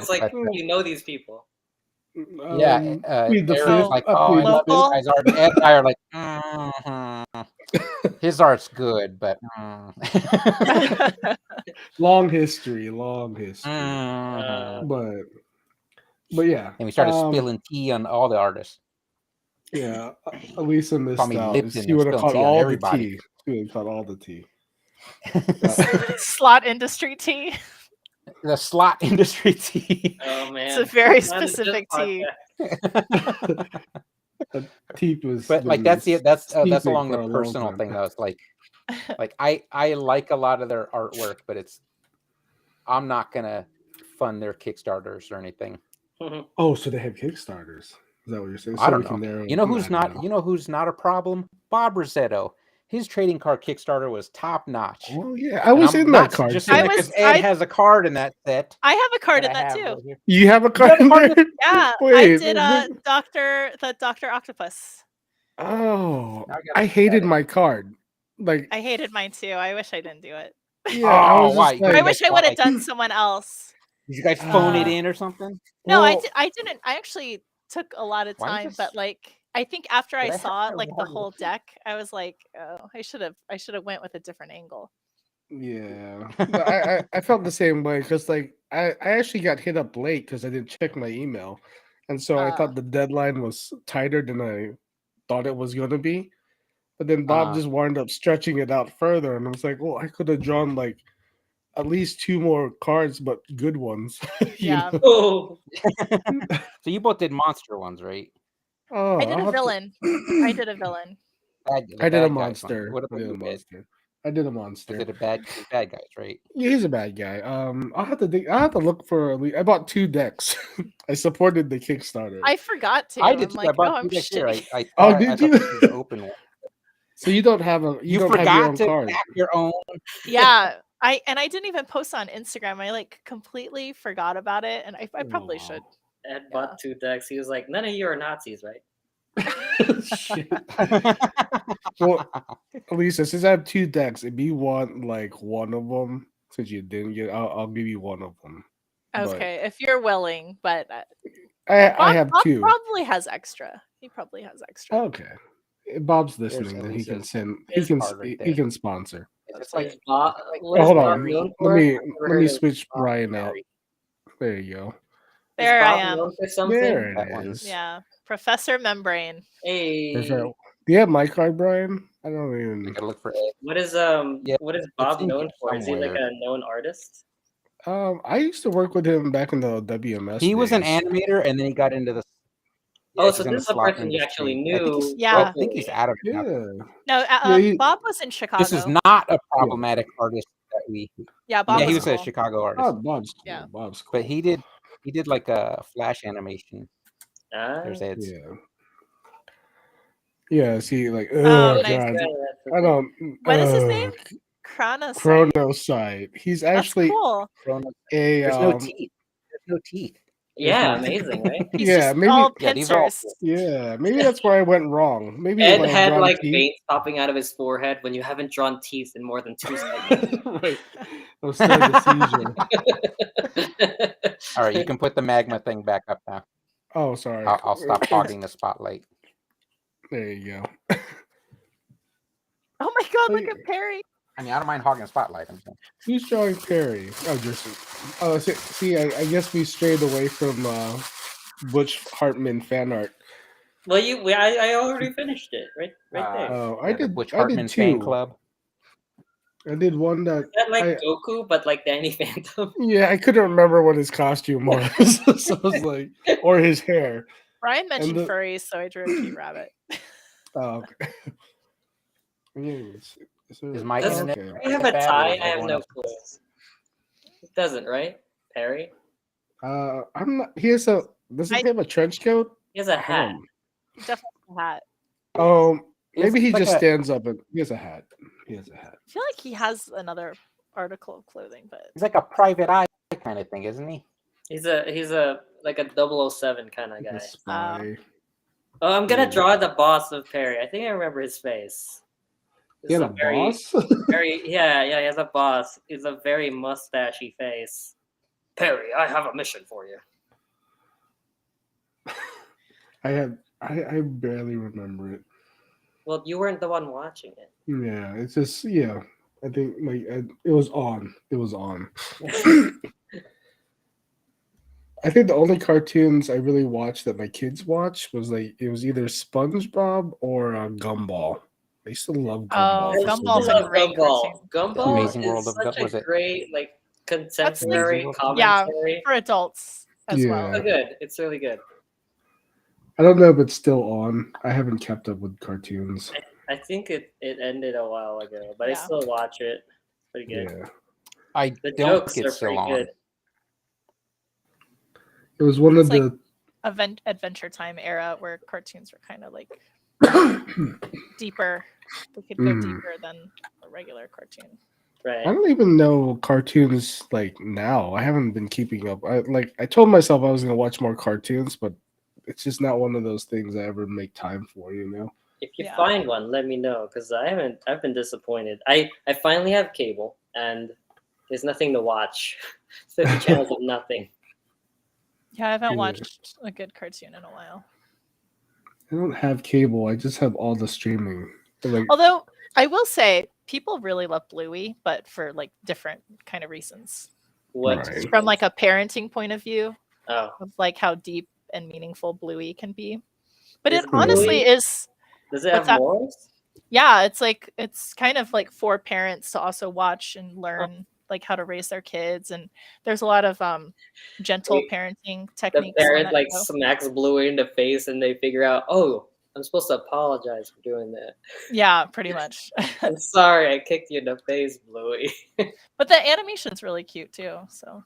like you know these people. Yeah, Plead the Eric's fifth. like, I oh, plead I love the this Local. guy's art. And Ed and I are like, his art's good, but long history. But yeah. and we started spilling tea on all the artists. Yeah, Elisa Call missed me out. Lipton She and would have spill caught tea on all the everybody. tea. She would have caught all the tea. Slot industry tea. The slot industry tea. Oh man, It's a very Not just specific tea. podcast. The teeth was, But like that's that's steeping along for the a long personal time. thing though. It's like I like a lot of their artwork, but I'm not gonna fund their Kickstarters or anything. Oh, so they have Kickstarters. Is that what you're saying? I So don't we can know. narrow You know it- who's I don't not? know. You know who's not a problem? Bob Rossetto. His trading card Kickstarter was top notch. Oh yeah, I was in that card. Just too. I because was- Ed I- has a card in that set. I have a card in I that have too. right here. You have a have card a in card there? Yeah, I Wait, did Dr. Octopus. Oh, Now I gotta I look hated at it. my card. Like, I hated mine too. I wish I didn't do it. yeah, I was why? just You I like, wish I would have why? done someone else. Did you guys phone it Uh, in or something? No, well, I didn't. I actually took a lot of Why time, just- but like I think after I Did I have saw to like the reward whole it? deck, I was like, oh, I should have went with a different angle. Yeah, but I felt the same way because like I actually got hit up late because I didn't check my email, and so I Ah. thought the deadline was tighter than I thought it was going to be. But then Bob just wound up stretching it out further, and I was like, well, I could have drawn like at least 2 more cards, but good ones. you Yeah. know? Oh, So you both did monster ones, right? Oh, I did I'll a have to- villain. I did a villain. The I did a bad guys one. monster. What I about did a you, Ed? monster. I did a Is monster. it a bad guys, right? Yeah, he's a bad guy. I'll have to think. I'll have to look for. I bought 2 decks. I supported the Kickstarter. I forgot to. I did I'm too. like, I bought oh, I'm two decks here. shitty. I Oh, thought- did I thought you? this was an open one. So you don't have a. You don't have your forgot own to card. back your own. Yeah. I didn't even post on Instagram. I like completely forgot about it, and I probably Aw. should. Ed bought 2 decks. He was like, "None of you are Nazis, right?" Shit. Well, Lisa, since I have 2 decks, if you want like one of them, since you didn't get, I'll give you one of them. But Okay, if you're willing, but I Bob, have Bob 2. probably has extra. He probably has extra. Okay. If Bob's listening, at then he least can his- send. his card right He there. can sponsor. It's like Is Bob, like- what Oh, is hold Bob on. known Let for? me I've never let heard me of switch Bob Brian out. Barry. There you go. There Is I Bob am. known for something? There That it one. is. Yeah, Professor Membrane. Hey, Perfect. Do you have my card, Brian? I don't I even. gotta look for Ed. what is Yeah, what is Bob in known here for? Is he like somewhere. a known artist? I used to work with him back in the WMS. He was an days. animator, and then he got into the. Oh, he's so in the this is a slot person you actually industry. I think he's- knew. Yeah. I think he's out of it Yeah. now. No, Yeah, he- Bob was in Chicago. This is not a problematic artist that we. Yeah, Bob Yeah, he was was a cool. Chicago artist, Oh, Bob's cool. Yeah. Bob's cool. but he did like a flash animation. Ah, There's Ed's. Yeah. Yeah. See, like, Oh, oh nice. god, yeah, that's I don't. What is his ugh, name? Chronocyte. Chronocyte. He's That's actually cool. Chrono- a. There's no teeth. There's no teeth. Yeah, There's no- amazing, right? He's Yeah, just maybe- all Yeah, these are all- pincers. Yeah, maybe that's where I went wrong. Maybe Ed if I had drawn like teeth- veins popping out of his forehead when you haven't drawn teeth in more than 2 seconds. right. I was starting a seizure. All right, you can put the magma thing back up now. Oh, sorry. I'll stop hogging the spotlight. There you go. Oh my god, look Wait. at Perry. I mean, I don't mind hogging the spotlight. I'm saying. Who's drawing Perry? Oh, just. Oh, see, I guess we strayed away from Butch Hartman fan art. Well, I already finished it, right there. Oh, Yeah, I the did. Butch I Hartman did fan 2. club. I did one that. That like I- Goku, but like Danny Phantom. Yeah, I couldn't remember what his costume was, so I was like, or his hair. Brian mentioned the- furries, so I drew a cute rabbit. Oh, okay. Yeah, Is my Does internet? okay. I have a bad or tie. is I have everyone no else- clue. It doesn't, right? Perry. I'm not. He has a. Does he I- have a trench coat? He has a hat. Definitely a hat. Maybe he It's like just a- stands up and he has a hat. He has a hat. I feel like he has another article of clothing, but He's like a private eye kind of thing, isn't he? He's a like a 007 kind of He's a guy. spy. Oh, I'm gonna Yeah. draw the boss of Perry. I think I remember his face. He It's had a very, boss. very yeah. He has a boss. It's a very mustachy face. Perry, I have a mission for you. I barely remember it. Well, you weren't the one watching it. Yeah, it's just I think it was on. It was on. I think the only cartoons I really watched that my kids watched was like it was either SpongeBob or Gumball. I used to love Oh, Gumball. I for some Gumball's a reason. love great Gumball. cartoon. Gumball Amazing is World of such was a it? great like contemporary World? Yeah, commentary. for adults as well. Yeah. So good. It's really good. I don't know if it's still on. I haven't kept up with cartoons. I think it ended a while ago, but I Yeah. still watch it. It's pretty good. Yeah. I The don't jokes think are it's still pretty on. good. It was one It's of like the Adventure Time era where cartoons were kind of like deeper. They could go Mhm. deeper than a regular cartoon. I Right. don't even know cartoons like now. I haven't been keeping up. I told myself I was gonna watch more cartoons, but it's just not one of those things I ever make time for, you know. If you Yeah. find one, let me know because I haven't. I've been disappointed. I finally have cable and there's nothing to watch. 50 channels of nothing. Yeah, I haven't Yeah. watched a good cartoon in a while. I don't have cable. I just have all the streaming. Like Although I will say people really love Bluey, but for like different kind of reasons. What? Right. From like a parenting point of view Oh, of like how deep and meaningful Bluey can be. But Is it honestly Bluey- is does it What's have that? morals? yeah, it's kind of like for parents to also watch and learn like how to raise their kids, and there's a lot of gentle Wait, parenting The techniques on parent that like show. smacks Bluey in the face and they figure out, oh, I'm supposed to apologize for doing that. Yeah, pretty much. I'm sorry, I kicked you in the face, Bluey. But the animation's really cute too, so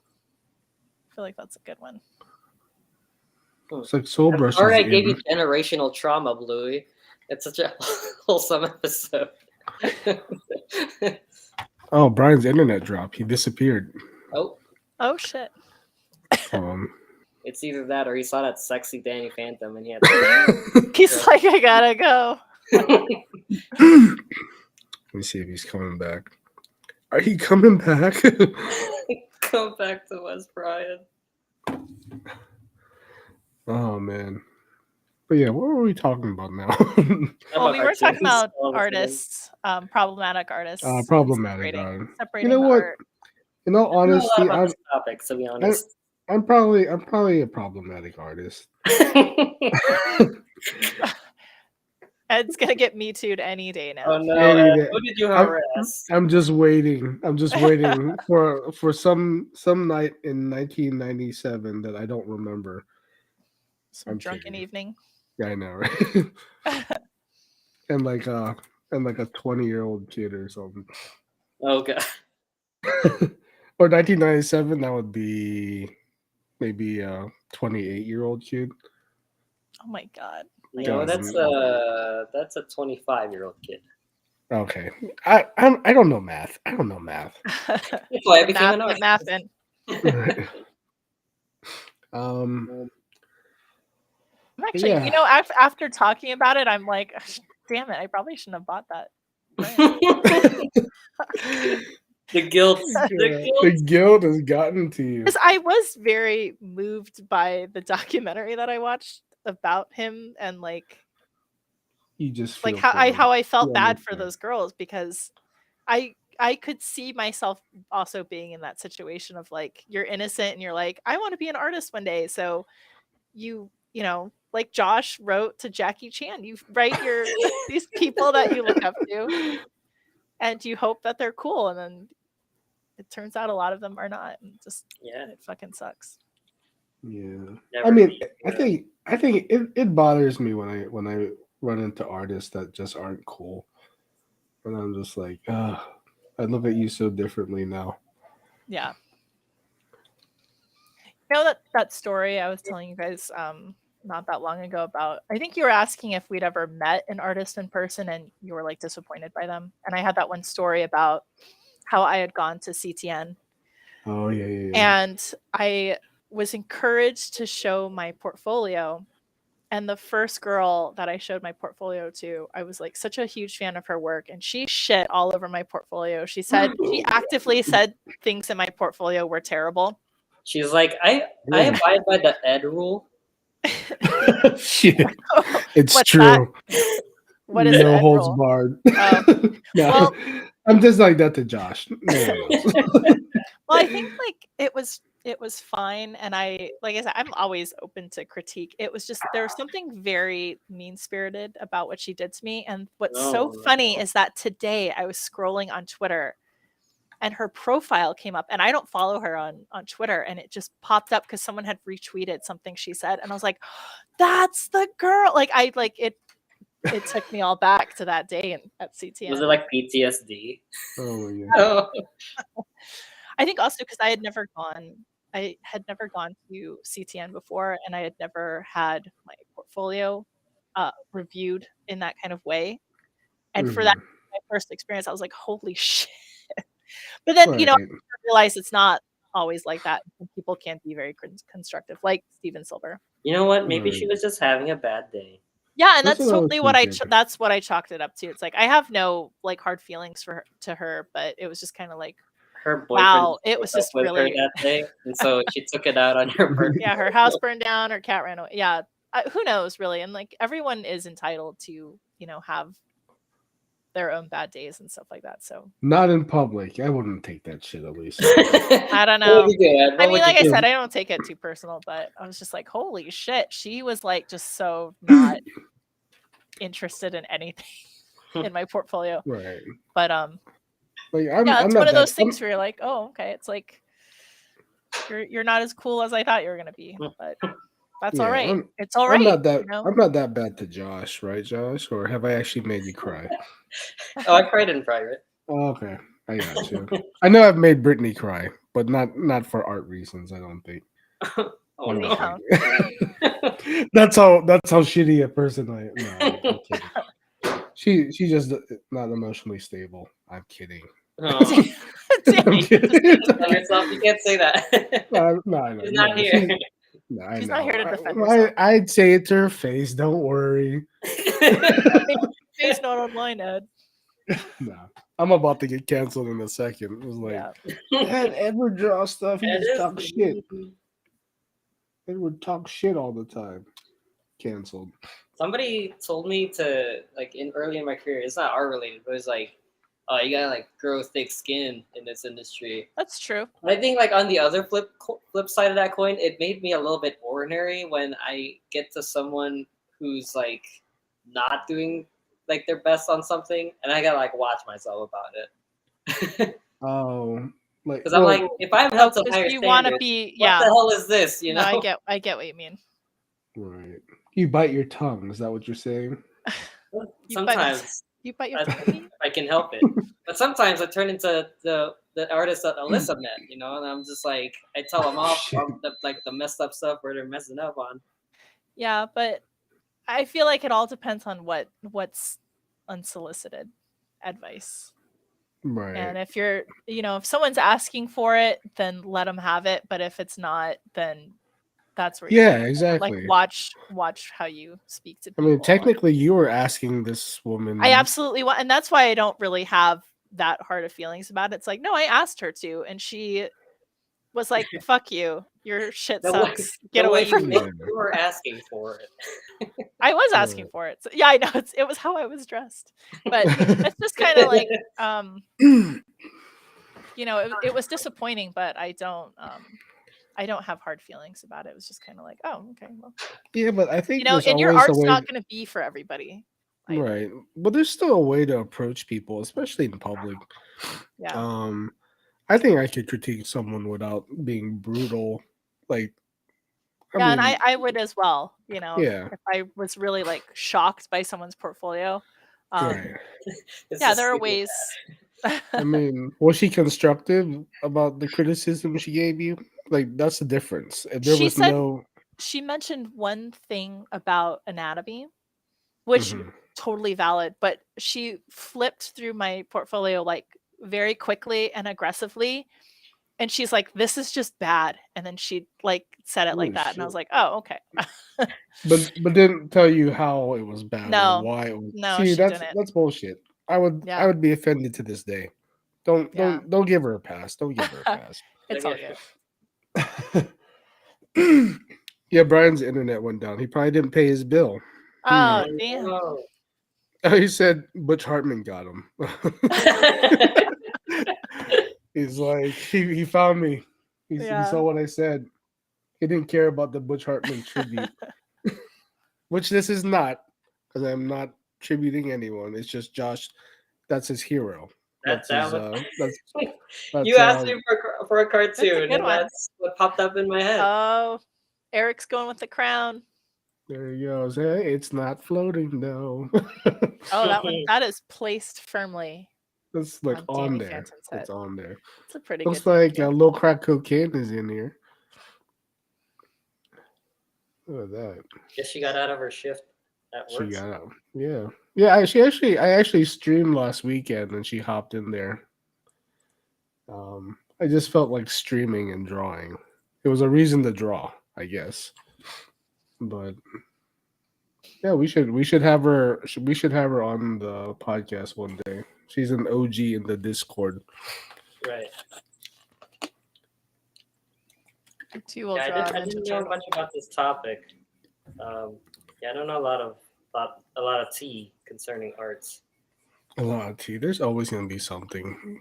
I feel like that's a good one. it's like Soul I'm Brush. sorry I is gave in. you generational trauma, Bluey. It's such a wholesome episode. Oh, Brian's internet dropped. He disappeared. Oh, Oh shit. it's either that or he saw that sexy Danny Phantom and he had to He's like, I gotta go. Let me see if he's coming back. Are he coming back? come back to us, Brian. Oh man. But yeah, what were we talking about now? Well, we were talking about All of a sudden. artists, problematic artists. and Problematic separating- art. separating You know the what? art. In all I don't know a lot honesty, about this topic, to be honest. I'm probably a problematic artist. Ed's gonna get me too'd any day now. Oh no! Maybe Who did you I'm- harass? I'm just waiting. I'm just waiting for some night in 1997 that I don't remember. Some I'm drunken kidding. evening. Yeah, I know, right? and like a 20-year-old kid or something. Oh god! Or 1997, that would be maybe a 28-year-old kid. Oh my god. No, God, that's a 25-year-old kid. Okay, I don't know math. I don't know math. That's why I became an Get artist. math in. um, I'm actually, Yeah. you know, after talking about it, I'm like, damn it, I probably shouldn't have bought that. The guilt. the guilt has gotten to you. Because I was very moved by the documentary that I watched about him, and like You just like feel how for I them. how I felt You bad for understand. those girls, because I could see myself also being in that situation of like, you're innocent and you're like, I want to be an artist one day. So you know, like Josh wrote to Jackie Chan, you write your these people that you look up to and you hope that they're cool, and then it turns out a lot of them are not, and just Yeah. it fucking sucks. Yeah. Never I mean, be- I think it bothers me when I run into artists that just aren't cool, and I'm just like, I look at you so differently now. Yeah. You know that story I was telling you guys not that long ago about, I think you were asking if we'd ever met an artist in person and you were like disappointed by them. And I had that one story about how I had gone to CTN Oh yeah. and I was encouraged to show my portfolio. And the first girl that I showed my portfolio to, I was like such a huge fan of her work, and she shit all over my portfolio. She said, she actively said things in my portfolio were terrible. She's like, I abide by the Ed rule. Shit, it's What's true. that? What is no that holds rule? barred. Oh. No, Well- I'm just like that to Josh. No one else. Well, I think like it was It was fine, and like I said, I'm always open to critique. It was just there was something very mean-spirited about what she did to me, and what's so No, funny is that today I was scrolling on Twitter, and her profile came up, and I don't follow her on Twitter, and it just popped up because someone had retweeted something she said, and I was like, "That's the girl!" Like it took me all back to that day at CTN. was it like PTSD? Oh yeah. Oh. I think also because I had never gone to CTN before, and I had never had my portfolio reviewed in that kind of way. And for that, my first experience, I was like, "Holy shit!" But then, I Right. realized it's not always like that. People can be very constructive, like Steven Silver. You know what? Maybe Right. she was just having a bad day. Yeah, and That's that's what I was totally what thinking. that's what I chalked it up to. It's like I have no like hard feelings to her, but it was just kind of like, Her boyfriend wow, it broke was up just with her really that day, and so she took it out on her birthday. yeah, her house burned down, her cat ran away. Yeah, who knows really? And like everyone is entitled to have their own bad days and stuff like that. So Not in public. I wouldn't take that shit at least. I don't What know. would you do, Ed? I What mean, would like you I do? said, I don't take it too personal, but I was just like, holy shit, she was like just so not interested in anything in my portfolio. Right. But Like yeah, I'm it's not one of that- those things where you're like, oh, okay, it's like you're not as cool as I thought you were gonna be, but that's all Yeah, right. I'm- It's all right. I'm not that. you know? I'm not that bad to Josh, right, Josh? Or have I actually made you cry? Oh, I cried in private. Oh, okay, I got you. I know I've made Brittany cry, but not for art reasons. I don't think. Oh I no. don't think. that's how shitty a person I am. No, I'm kidding. She's just not emotionally stable. I'm kidding. Oh. Damn, I'm kidding. Tell yourself you can't say that. No, She's not here. No, I She's know. not here to defend I, herself. I'd say it to her face. Don't worry. It's not online, Ed. No, I'm about to get canceled in a second. It was like, Yeah. Edward draw stuff. He It just is- talks shit. Edward talks shit all the time. Canceled. Somebody told me to early in my career. It's not art related, but it's like, oh, you gotta like grow thick skin in this industry. That's true. But I think like on the other flip side of that coin, it made me a little bit ordinary when I get to someone who's like not doing like their best on something, and I gotta like watch myself about it. Oh, like Because I'm like, if I'm held to Because higher you want to standards, be, what the hell is this? You No, know? I get what you mean. right. You bite your tongue. Is that what you're saying? You bite your- Sometimes You bite your I, tongue. I can help it, but sometimes I turn into the artist that Alyssa met, you know, and I'm just like, I tell them off Shit. on the messed up stuff where they're messing up on. Yeah, but I feel like it all depends on what's unsolicited advice. Right. And if you're, if someone's asking for it, then let them have it. But if it's not, then that's where Yeah, you exactly. like watch how you speak to I people. mean, technically, you were asking this woman. I absolutely want, and that's why I don't really have that hard of feelings about it. It's like, no, I asked her to, and she was like, "Fuck you, your shit The way- sucks. Get the away way from me." you were asking for it. I was asking for it. So, yeah, I know it was how I was dressed, but it's just kind of like, it was disappointing, but I don't have hard feelings about it. It was just kind of like, oh, okay, well, Yeah, but I think there's and your always a art's way. not going to be for everybody. either. Right, but there's still a way to approach people, especially in public. Yeah. I think I could critique someone without being brutal. Like, Yeah, and mean, I would as well. Yeah. If I was really like shocked by someone's portfolio. right. It's Yeah, just there are stupid. ways. I mean, was she constructive about the criticism she gave you? Like, that's the difference. If there She was said- no, She mentioned one thing about anatomy, which Mhm. totally valid, but she flipped through my portfolio like very quickly and aggressively. And she's like, "This is just bad." And then she like said it like Holy that. And I was shit. like, "Oh, okay." but didn't tell you how it was bad No. or why it was. No, See, she that's didn't. bullshit. I Yeah. would be offended to this day. Don't give her a pass. Don't give her a pass. It's all Okay. good. Yeah, Brian's internet went down. He probably didn't pay his bill. Oh, damn. No. He said Butch Hartman got him. He's like, he found me. He Yeah. saw what I said. He didn't care about the Butch Hartman tribute, which this is not, because I'm not tributing anyone. It's just Josh. That's his hero. That That's his. was. That's You asked me for a cartoon, good and one. that's what popped up in my head. Oh, Eric's going with the crown. There he goes. Hey, it's not floating though. Oh, that is placed firmly. That's like on on Danny there. Phantom's head. It's on there. It's a pretty Looks good. like yeah. a low crack cocaine is in here. Look at that. Guess she got out of her shift at She work. got out. Yeah. Yeah, I actually streamed last weekend and she hopped in there. I just felt like streaming and drawing. It was a reason to draw, I guess. But yeah, we should have her on the podcast one day. She's an OG in the Discord. Right. Two will Yeah, draw. I didn't know much about this topic. Yeah, I don't know a lot of tea concerning arts. A lot of tea. There's always gonna be something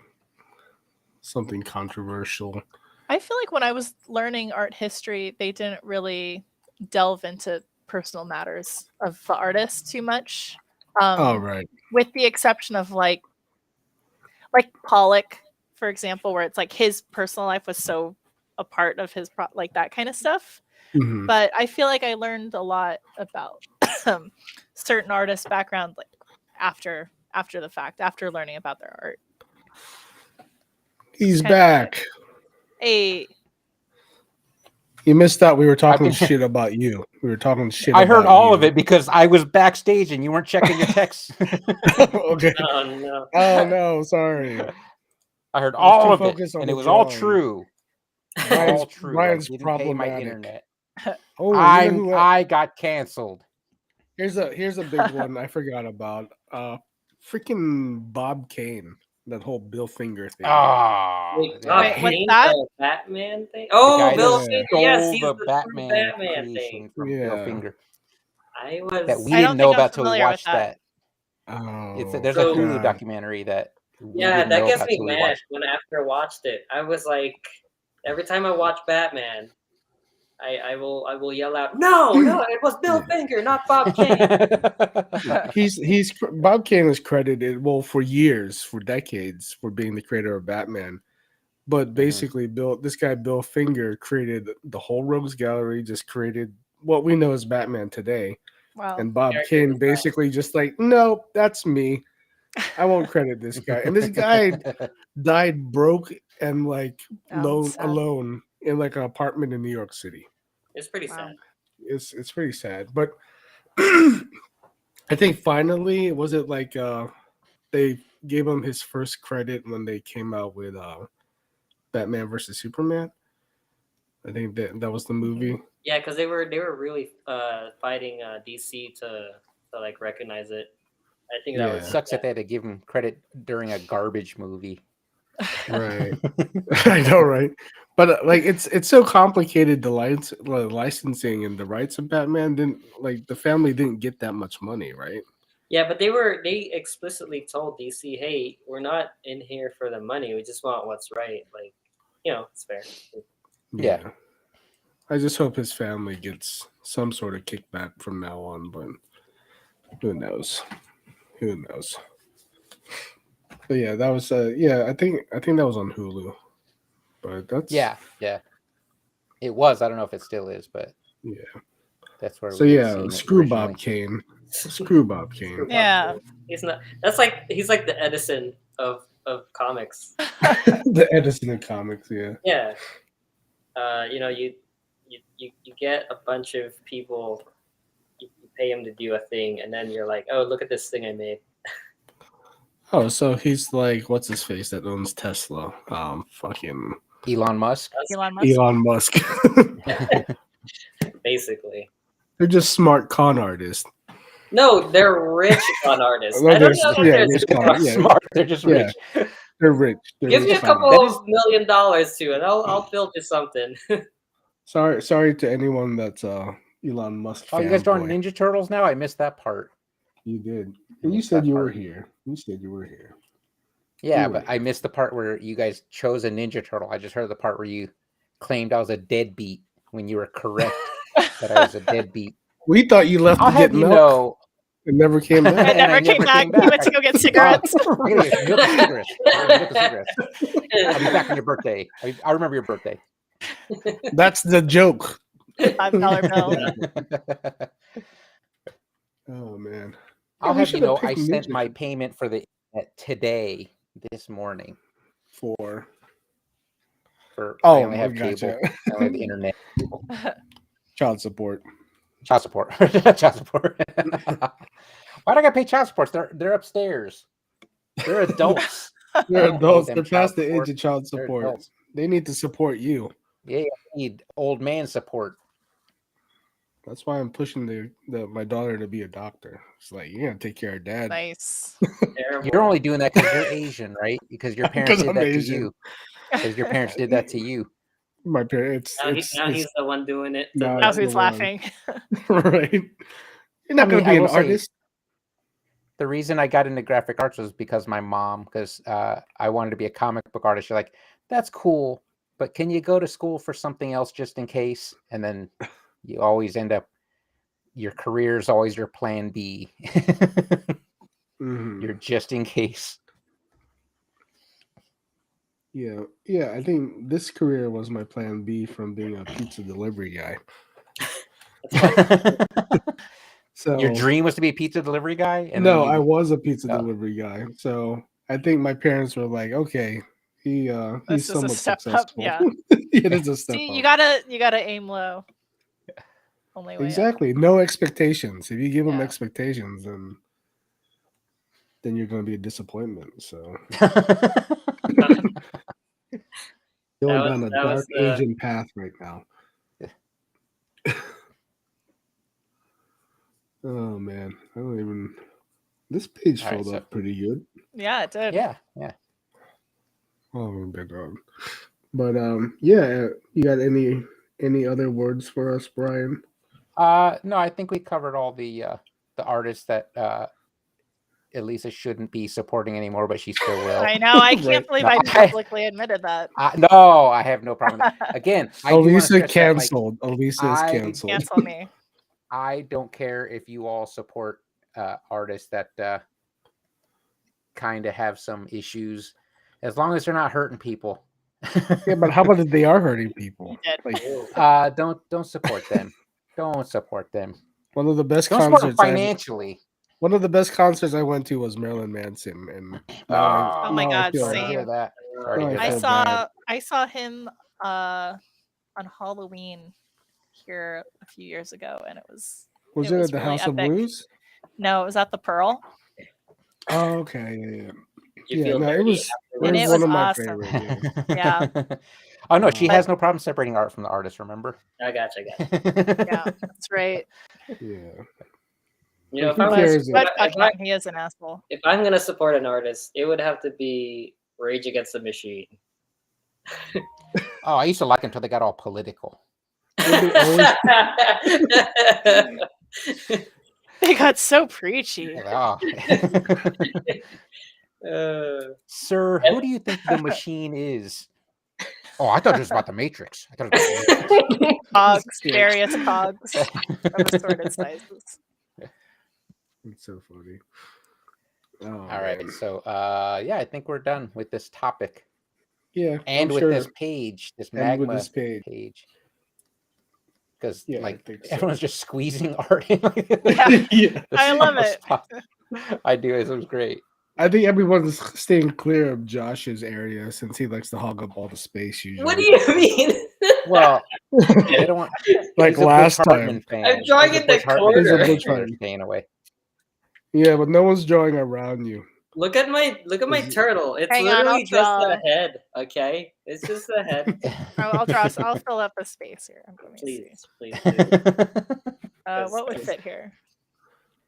controversial. I feel like when I was learning art history, they didn't really delve into personal matters of the artist too much. Oh right. With the exception of like Pollock, for example, where it's like his personal life was so a part of his like that kind of stuff. Mhm. But I feel like I learned a lot about certain artists' background like after the fact, after learning about their art. He's kinda back. Hey, You missed out. We were talking been- shit about you. We were talking shit. I heard about all of you. it because I was backstage and you weren't checking your texts. Okay. Oh no. Oh no, sorry. I heard I was all too of it, focused on and the it was all drawing. true. Brian's- All true. Brian's I didn't pay my problematic. internet. Oh, I got canceled. here's a big one I forgot about. Freaking Bob Kane. That whole Bill Finger thing. Ah, Wait, yeah. Bob Wait, what's Kane, that? the Batman thing? Oh, guy Bill that Finger. Stole Yes, he's the the Batman, Batman creation thing. from Yeah. Bill Finger I was. that we I didn't don't know think I'm about till we familiar with watched that. that. Oh, There's So- a Hulu God. documentary that we Yeah, didn't that know gets about me till we mad watched. when after I watched it. I was like, every time I watch Batman, I will yell out, no, it was Bill Finger, not Bob Kane. He's Bob Kane is credited for years, for decades, for being the creator of Batman. But basically, Bill Finger created the whole Rogues Gallery, just created what we know as Batman today. wow. And Bob Character Kane design. basically just like, no, that's me. I won't credit this guy. And this guy died broke and like Oh, sad. alone in like an apartment in New York City. It's pretty Wow. sad. It's pretty sad. But I think finally, was it like they gave him his first credit when they came out with Batman versus Superman? I think that was the movie. Yeah, because they were really fighting DC to like recognize it. I think that Yeah. It sucks that they had to give him credit during a garbage movie. Right. I know, right? But like it's so complicated, the licensing and the rights of Batman didn't, like, the family didn't get that much money, right? Yeah, but they explicitly told DC, hey, we're not in here for the money. We just want what's right. Like, it's fair. Yeah. I just hope his family gets some sort of kickback from now on, but who knows? Who knows? But yeah, that was I think that was on Hulu. But that's Yeah. It was. I don't know if it still is, but yeah. that's where. So we yeah, seen it screw originally. Bob Kane. Screw Bob Kane. Yeah. He's not. That's like he's like the Edison of comics. The Edison of comics, yeah. Yeah. You get a bunch of people. You pay them to do a thing, and then you're like, oh, look at this thing I made. Oh, so he's like, what's his face that owns Tesla? Fucking Elon Musk. Elon Musk. Elon Musk. Basically. They're just smart con artists. No, they're rich con artists. Well, I don't they're- know if yeah, they're they're super smart, rich. yeah. Smart. They're just Yeah. rich. They're rich. They're Give me a rich con couple artists. of $1 million too, and I'll build you something. Sorry to anyone that's Elon Musk. Oh, you guys drawing fanboy. Ninja Turtles now? I missed that part. You did. You You missed said that you were part. here. You said you were here. Yeah, You but were I missed the part where you guys chose a Ninja Turtle. I just heard the part where you claimed I was a deadbeat when you were correct that I was a deadbeat. We thought you left I'll to get have you milk know. and never came I back. And I never came never back. came He back. went to go get cigarettes. I'm gonna get milk and cigarettes. I'm gonna get milk and cigarettes. I'll be back on your birthday. I remember your birthday. That's the joke. $5 bill. Oh man. I'll we have you should've know, I picked sent my music. payment for the internet today, this morning. For I oh, only have gotcha. cable. I only have the internet. Child support. Child support. Child support. Why do I gotta pay child support? They're upstairs. They're adults. They're don't owe adults. them They're child past the age support. of child They're support. adults. They need to support you. Yeah, I need old man support. That's why I'm pushing my daughter to be a doctor. It's like you're gonna take care of dad. Nice. Terrible. You're only doing that because you're Asian, right? Because your parents 'Cause did I'm that Asian. to you. Because your parents did that to you. My parents. Now he's the one doing it. No, Now it's who's the one. laughing? Right. You're not I gonna mean, be I an will say- artist. The reason I got into graphic arts was because my mom, because I wanted to be a comic book artist. She's like, that's cool, but can you go to school for something else just in case? And then you always end up, your career is always your plan B. Mhm. You're just in case. Yeah, yeah. I think this career was my plan B from being a pizza delivery guy. So Your dream was to be a pizza delivery guy? And no, then I you, was a pizza Oh. delivery guy. So I think my parents were like, okay, he's This is a somewhat step up, successful. yeah. It is a step See, up. you gotta aim low. Only way up. Exactly. No expectations. If you give them Yeah. expectations, then you're going to be a disappointment. So going down a that was dark the- Asian path right now. Oh man, I don't even. This page All right, filled so- up pretty good. Yeah, it did. yeah. Oh, bit on. But yeah. You got any other words for us, Brian? No, I think we covered all the artists that Elisa shouldn't be supporting anymore, but she still will. I know. I can't Right. believe No, I I- publicly admitted that. No, I have no problem. Again, I do wanna Elisa stress that, like, canceled. Elisa is I canceled. Cancel me. I don't care if you all support artists that kind of have some issues, as long as they're not hurting people. Yeah, but how about if they are hurting people? You did. Like Don't support them. Don't support them. one of the best Don't support them concerts. financially. One of the best concerts I went to was Marilyn Manson, and now Oh my now I God, feel Sorry to same. hear that. Sorry to No, hear I I feel that. bad. saw him on Halloween here a few years ago, and it was Was It it was at the really House of epic. Blues? no, it was at the Pearl, Oh, okay, yeah. You Yeah, feel no, it dirty was- afterwards. and it one was of my awesome. favorite. Yeah. Oh no, she But- has no problem separating art from the artist. Remember? I gotcha. Yeah, that's right. Yeah. You know, if Who I'm, cares gonna, But if- fuck if, I, him, he is an asshole. if I'm gonna support an artist, it would have to be Rage Against the Machine. Oh, I used to like him until they got all political. They always- They got so preachy. Oh. Sir, who do you think the machine is? Oh, I thought it was about the Matrix. I thought it was about the Matrix. Cogs, various cogs of assorted sizes. It's so funny. Oh, All right, man. so yeah, I think we're done with this topic Yeah, and I'm with sure- this page, this and magma with this page. because Yeah, I like think so. everyone's just squeezing art in. Yeah. Yeah, The I love summer it. stuff. I do. It was great. I think everyone's staying clear of Josh's area since he likes to hog up all the space. Usually, What do you mean? Well, they don't want like he's a Butch last Hartman time? fan. I'm drawing He's a in the Butch Hartman corner. fan, He's a Butch so they're Hartman. staying away. Yeah, but no one's drawing around you. Look at my Is it- turtle. It's Hang on, literally I'll just draw. a head. Okay, it's just a head. I'll draw. I'll fill up the space here. Let me see. Please, please. please. What would fit here?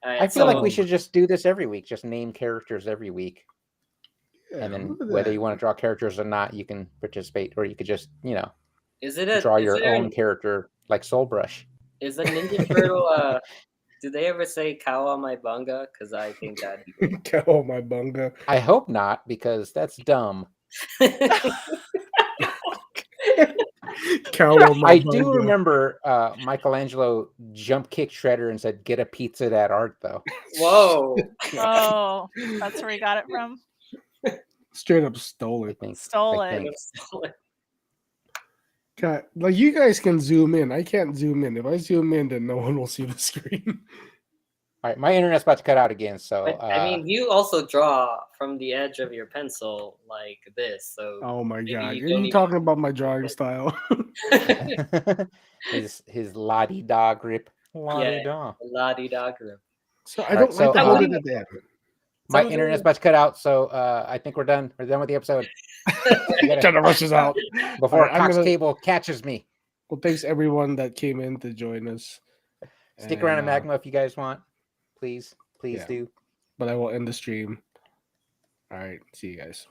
All right, I feel like so- we should just do this every week. Just name characters every week, Yeah, and then look at whether that. you want to draw characters or not, you can participate, or you could just Is it a draw is your there own an- character like Soul Brush. Is a Ninja Turtle? Do they ever say "cow on my bunga"? Because I think that'd be great. Oh my bunga! I hope not, because that's dumb. Carlo I do Malbongo. remember Michelangelo jump kicked Shredder and said, "Get a pizza at art," though. Whoa. Oh, that's where he got it from. Straight up stole I it. think. Stole I it. think. God, like you guys can zoom in. I can't zoom in. If I zoom in, then no one will see the screen. All right, my internet's about to cut out again. So But, I mean, you also draw from the edge of your pencil like this, so Oh my maybe god! you Are don't you even- talking about my drawing style? his la-di-da grip. La-di-da. la-di-da grip. So I All don't right, so, like the I hold wouldn't- it at the end. My Some internet's do- about to cut out, so I think we're done. We're done with the episode. Jenna rushes out. Before All right, I'm Cox gonna- Cable catches me. Well, thanks everyone that came in to join us. Stick around And, at Magma if you guys want. Please yeah. do. But I will end the stream. All right. See you guys.